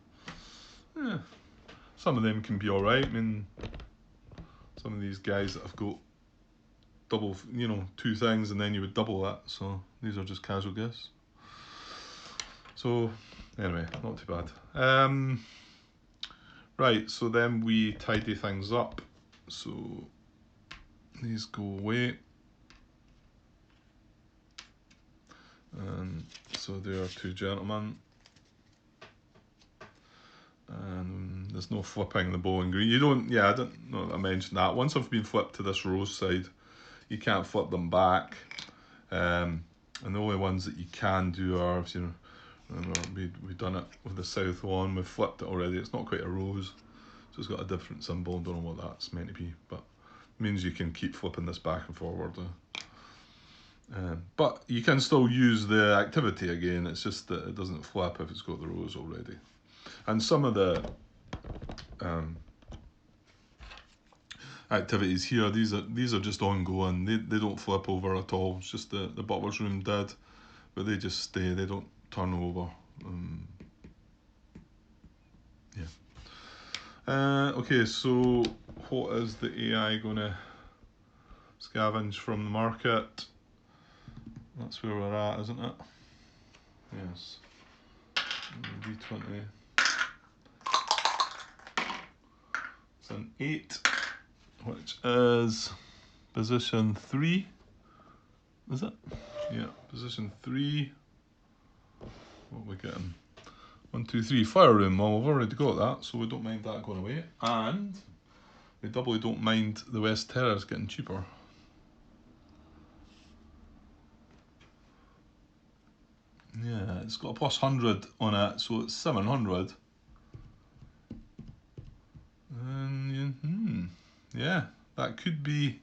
yeah, some of them can be alright. I mean, some of these guys that have got double, 2 things, and then you would double that. So these are just casual guests. So anyway, not too bad. Right, so then we tidy things up. So these go away. And so there are 2 gentlemen. And there's no flipping the bowling green. I didn't know that I mentioned that. Once I've been flipped to this rose side, you can't flip them back. And the only ones that you can do are, remember we've done it with the south one, we've flipped it already. It's not quite a rose, so it's got a different symbol. Don't know what that's meant to be, but it means you can keep flipping this back and forward. But you can still use the activity again, it's just that it doesn't flip if it's got the rose already. And some of the activities here, these are just ongoing. They don't flip over at all. It's just the butler's room did, but they just stay, they don't turn over. Okay, so what is the AI going to scavenge from the market? That's where we're at, isn't it? Yes. D20. It's an 8, which is position 3. Is it? Yeah, position 3. What are we getting? 1, 2, 3. Fire room. Well, we've already got that, so we don't mind that going away. And we doubly don't mind the West Terrace getting cheaper. Yeah, it's got a plus 100 on it, so it's 700. And yeah, that could be.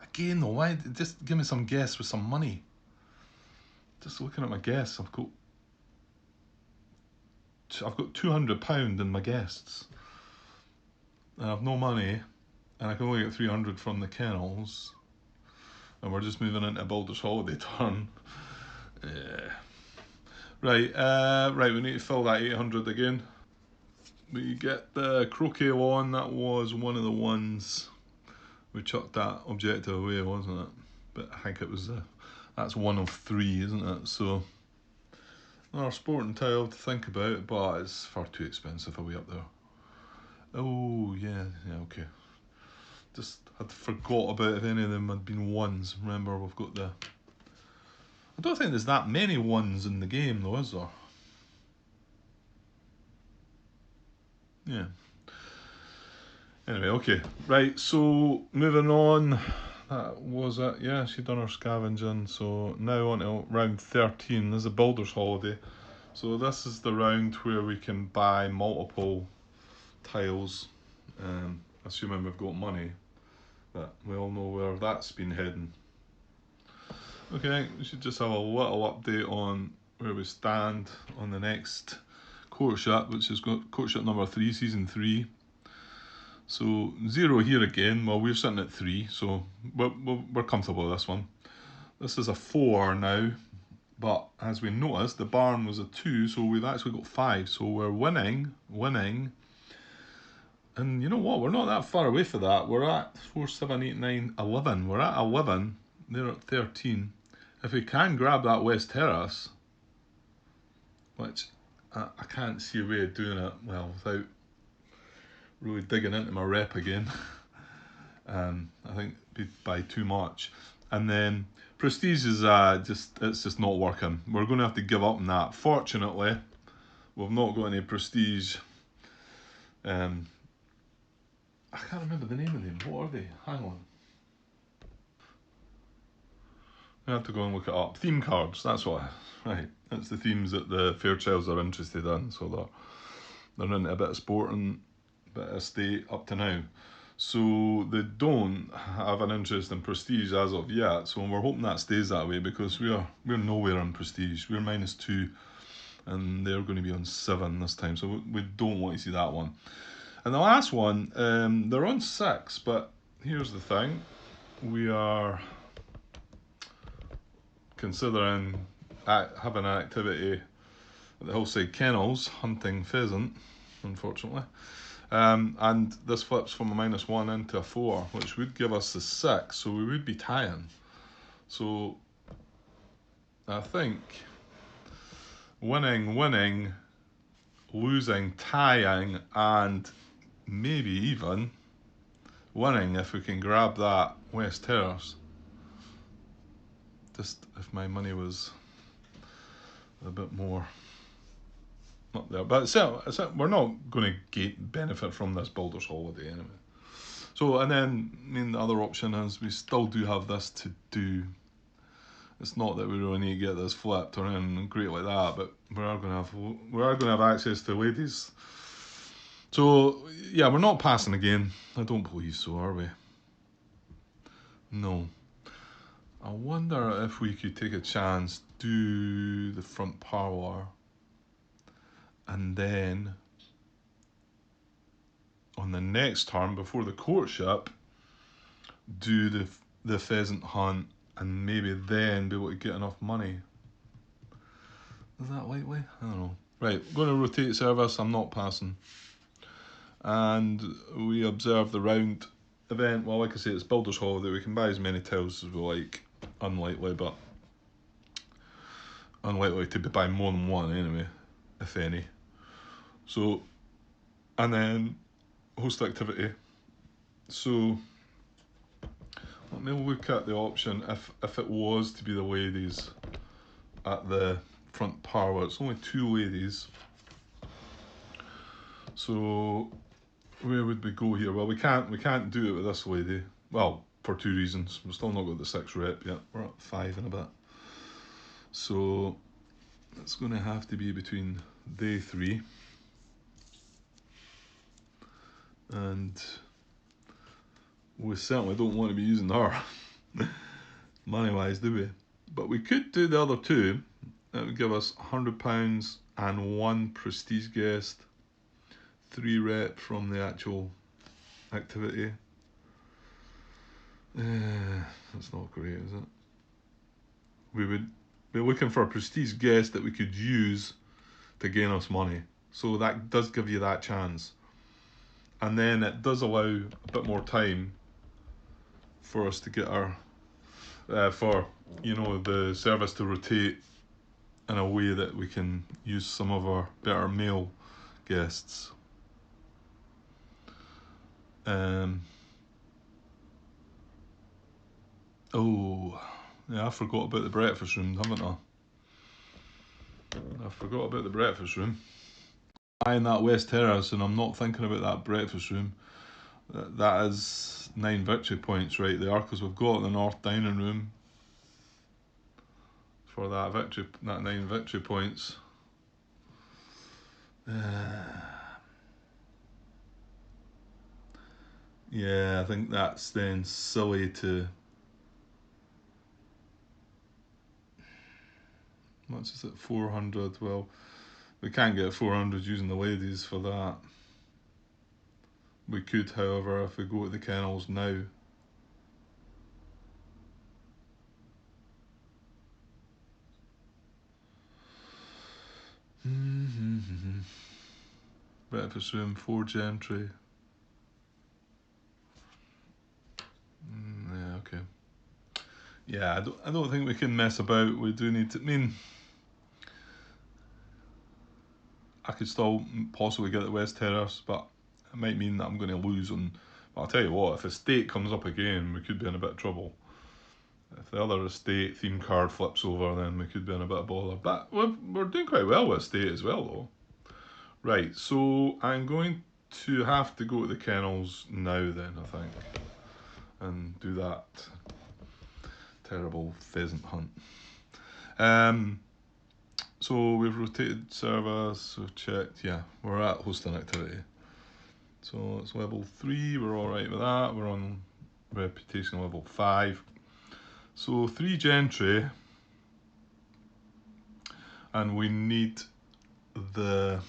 Again, though, why? Just give me some guess with some money. Just looking at my guests, I've got £200 in my guests. I have no money, and I can only get 300 from the kennels. And we're just moving into Baldur's Holiday turn. Right, we need to fill that 800 again. We get the croquet on. That was one of the ones we chucked that objective away, wasn't it? But I think it was that's one of 3, isn't it? So another sporting tile to think about, but it's far too expensive away up there. Oh yeah, okay. Just had forgot about if any of them had been ones. Remember, we've got the. I don't think there's that many ones in the game, though, is there? Yeah. Anyway, okay. Right, so moving on. That was it. Yeah, she'd done her scavenging. So now on to round 13. This is a Baldur's Holiday. So this is the round where we can buy multiple tiles, assuming we've got money. But we all know where that's been heading. Okay, we should just have a little update on where we stand on the next courtship, which is courtship number 3, season 3. So 0 here again. Well, we're sitting at 3, so we're comfortable with this one. This is a 4 now, but as we noticed, the barn was a 2, so we've actually got 5. So we're winning. And you know what? We're not that far away for that. We're at 4, 7, 8, 9, 11. We're at 11. They're at 13. If we can grab that West Terrace, which I can't see a way of doing it, well, without really digging into my rep again. I think it'd be by too much. And then Prestige is it's just not working. We're going to have to give up on that. Fortunately, we've not got any Prestige. I can't remember the name of them. What are they? Hang on. I have to go and look it up. Theme cards, that's what. Right, that's the themes that the Fairchilds are interested in. So they're into a bit of sport and a bit of estate up to now. So they don't have an interest in Prestige as of yet. So we're hoping that stays that way because we're nowhere in Prestige. We're -2, and they're going to be on 7 this time. So we don't want to see that one. And the last one, they're on 6, but here's the thing: we are considering having an activity at the Hillside Kennels, hunting pheasant, unfortunately. And this flips from a -1 into a 4, which would give us the 6, so we would be tying. So I think winning, losing, tying, and maybe even winning if we can grab that West Terrace. Just if my money was a bit more up there. But we're not going to benefit from this Baldur's Holiday anyway. So, and then, I mean, the other option is we still do have this to do. It's not that we really need to get this flipped or anything great like that, but we are going to have access to ladies. So, yeah, we're not passing again. I don't believe so, are we? No. I wonder if we could take a chance, do the front parlour, and then on the next turn before the courtship, do the pheasant hunt, and maybe then be able to get enough money. Is that likely? I don't know. Right, going to rotate service. I'm not passing. And we observe the round event. Well, like I say, it's Baldur's Holiday. We can buy as many tiles as we like. Unlikely, but unlikely to be buying more than one anyway, if any. So, and then host activity. So let me look at the option if it was to be the ladies at the front parlour. It's only 2 ladies. So where would we go here? Well, we can't do it with this lady. Well, for 2 reasons. We've still not got the 6 rep yet. We're at 5 in a bit. So it's going to have to be between they 3. And we certainly don't want to be using her money-wise, do we? But we could do the other 2. That would give us £100 and 1 prestige guest, 3 rep from the actual activity. That's not great, is it? We would be looking for a prestige guest that we could use to gain us money. So that does give you that chance. And then it does allow a bit more time for us to get our, for, the service to rotate in a way that we can use some of our better male guests. Oh, yeah, I forgot about the breakfast room, haven't I? I forgot about the breakfast room. In that West Terrace, and I'm not thinking about that breakfast room. That is 9 victory points right there, because we've got the North Dining Room for that 9 victory points. Yeah, I think that's then silly to. How much is it? 400. Well, we can't get 400 using the ladies for that. We could, however, if we go to the kennels now. Breakfast room, 4 gentry. Yeah, okay. Yeah, I don't think we can mess about. We do need to. I mean, I could still possibly get the West Terrace, but it might mean that I'm going to lose on. But I'll tell you what, if estate comes up again, we could be in a bit of trouble. If the other estate theme card flips over, then we could be in a bit of bother. But we're doing quite well with estate as well, though. Right, so I'm going to have to go to the kennels now, then, I think, and do that terrible pheasant hunt. So we've rotated service, we've checked, yeah, we're at hosting activity. So it's level 3, we're alright with that, we're on reputation level 5. So 3 gentry, and we need this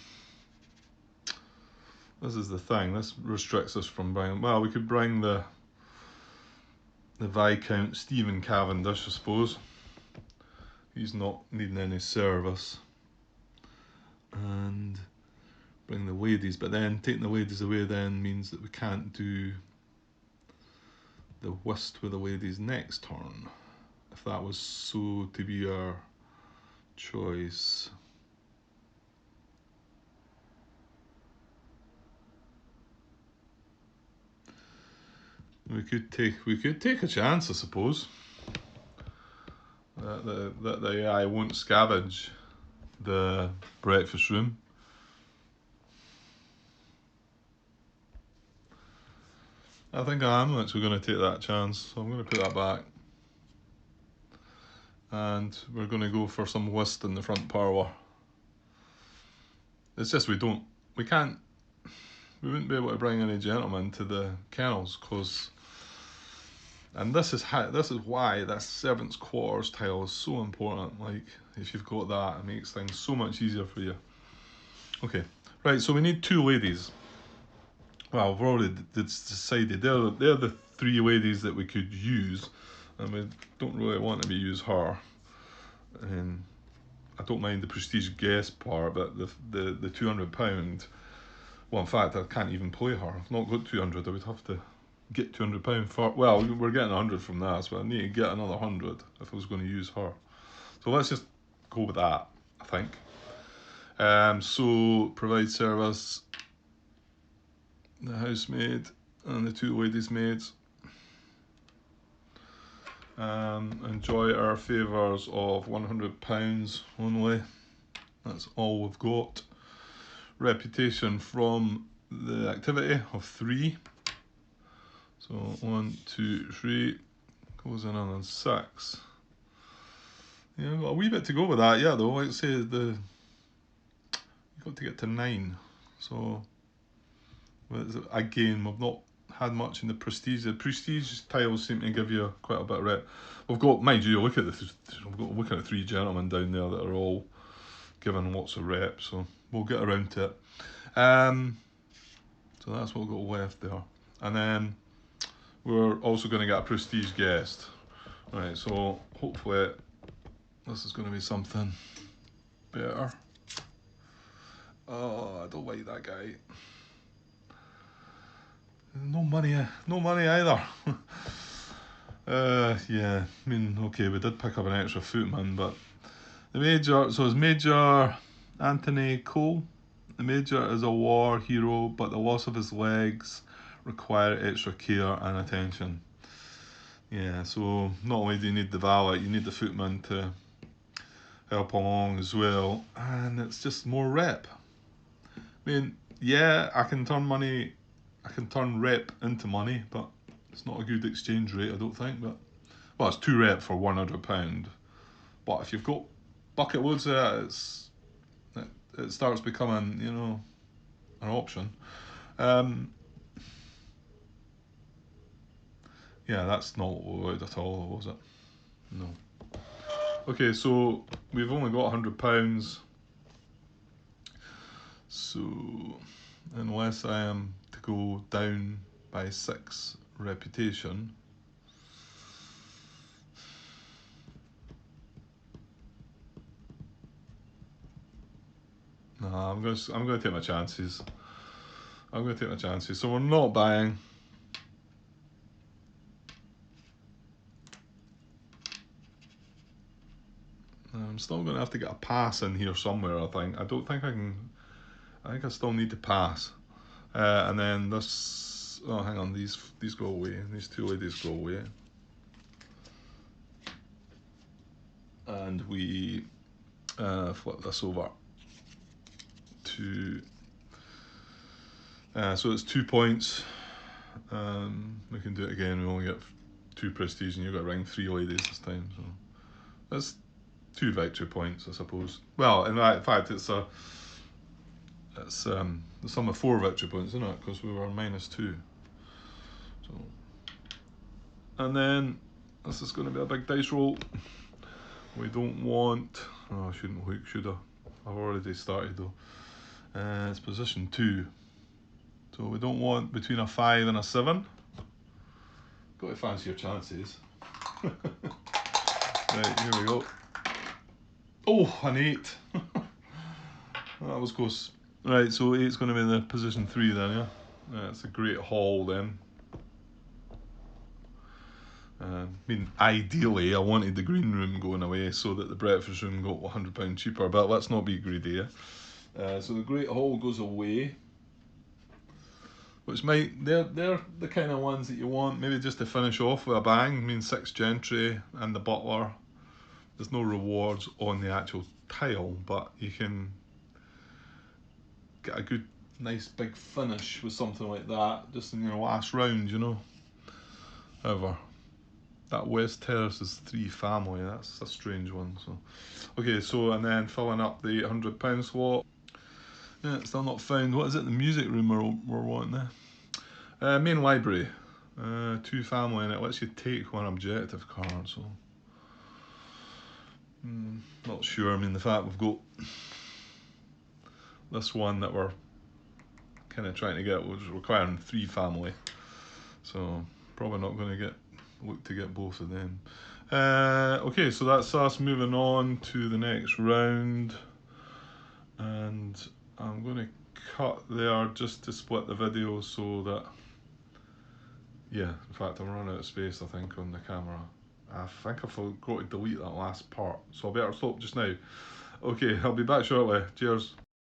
is the thing, this restricts us from bringing, well, we could bring the Viscount Stephen Cavendish, I suppose. He's not needing any service. And bring the ladies, but then taking the ladies away then means that we can't do the whist with the ladies next turn, if that was so to be our choice. We could take a chance, I suppose, that the AI won't scavenge the breakfast room. I think I am actually going to take that chance, so I'm going to put that back. And we're going to go for some whist in the front parlour. It's just we wouldn't be able to bring any gentlemen to the kennels, because, and this is why that servants' quarters tile is so important. Like, if you've got that, it makes things so much easier for you. Okay, right, so we need 2 ladies. Well, we've already decided they're the 3 ladies that we could use, and we don't really want to use her. And I don't mind the prestige guest part, but the £200. Well, in fact, I can't even play her. I've not got 200. I would have to get £200 for. Well, we're getting 100 from that, so I need to get another 100 if I was going to use her. So let's just go with that, I think. So provide service, the housemaid and the 2 ladies maids. Enjoy our favours of £100 only. That's all we've got. Reputation from the activity of 3. So 1, 2, 3 goes in on 6. Yeah, we've got a wee bit to go with that. Yeah, though, like I say, you've got to get to 9. So again, we've not had much in the prestige. The prestige tiles seem to give you quite a bit of rep. We've got, mind you, look at we've got 3 gentlemen down there that are all given lots of rep. So we'll get around to it. So that's what we've got left there. And then we're also going to get a prestige guest. Right, so hopefully this is going to be something better. Oh, I don't like that guy. No money either. Yeah, I mean, okay, we did pick up an extra footman, but the Major, so it's Major Anthony Cole. The Major is a war hero, but the loss of his legs require extra care and attention. Yeah, so not only do you need the valet, you need the footman to help along as well, and it's just more rep. I mean, yeah, I can turn rep into money, but it's not a good exchange rate, I don't think. But well, it's 2 rep for £100, but if you've got bucket loads of it, it starts becoming, an option. Yeah, that's not what we wanted at all, was it? No. Okay, so we've only got £100. So unless I am to go down by 6 reputation, nah, I'm gonna take my chances. So we're not buying. I'm still going to have to get a pass in here somewhere, I think. I don't think I can. I think I still need to pass. And then this. Oh, hang on. These go away. These 2 ladies go away. And we flip this over to. So it's 2 points. We can do it again. We only get 2 prestige, and you've got to ring 3 ladies this time. So that's 2 victory points, I suppose. Well, in fact, it's the sum of 4 victory points, isn't it? Because we were -2. So, and then this is going to be a big dice roll. We don't want. Oh, I shouldn't look, should I? I've already started though. It's position 2. So we don't want between a 5 and a 7. Got to fancy your chances. Right, here we go. Oh, an 8. That was close. Right, so 8's going to be in the position 3 then, yeah? That's a great haul then. I mean, ideally, I wanted the green room going away so that the breakfast room got £100 cheaper, but let's not be greedy, yeah? So the great haul goes away, which they're the kind of ones that you want, maybe just to finish off with a bang. I mean, 6 gentry and the butler. There's no rewards on the actual tile, but you can get a good, nice big finish with something like that, just in your last round, However, that West Terrace is 3 family, that's a strange one. So, okay, so and then filling up the £100 slot. Yeah, it's still not found. What is it? The music room we're wanting there. Main library, 2 family, and it lets you take 1 objective card. So, not sure. I mean, the fact we've got this one that we're kind of trying to get was requiring 3 family, so probably not going to look to get both of them. Okay, so that's us moving on to the next round, and I'm going to cut there just to split the video so that, yeah, in fact I'm running out of space I think on the camera. I think I forgot to delete that last part, so I better stop just now. Okay, I'll be back shortly. Cheers.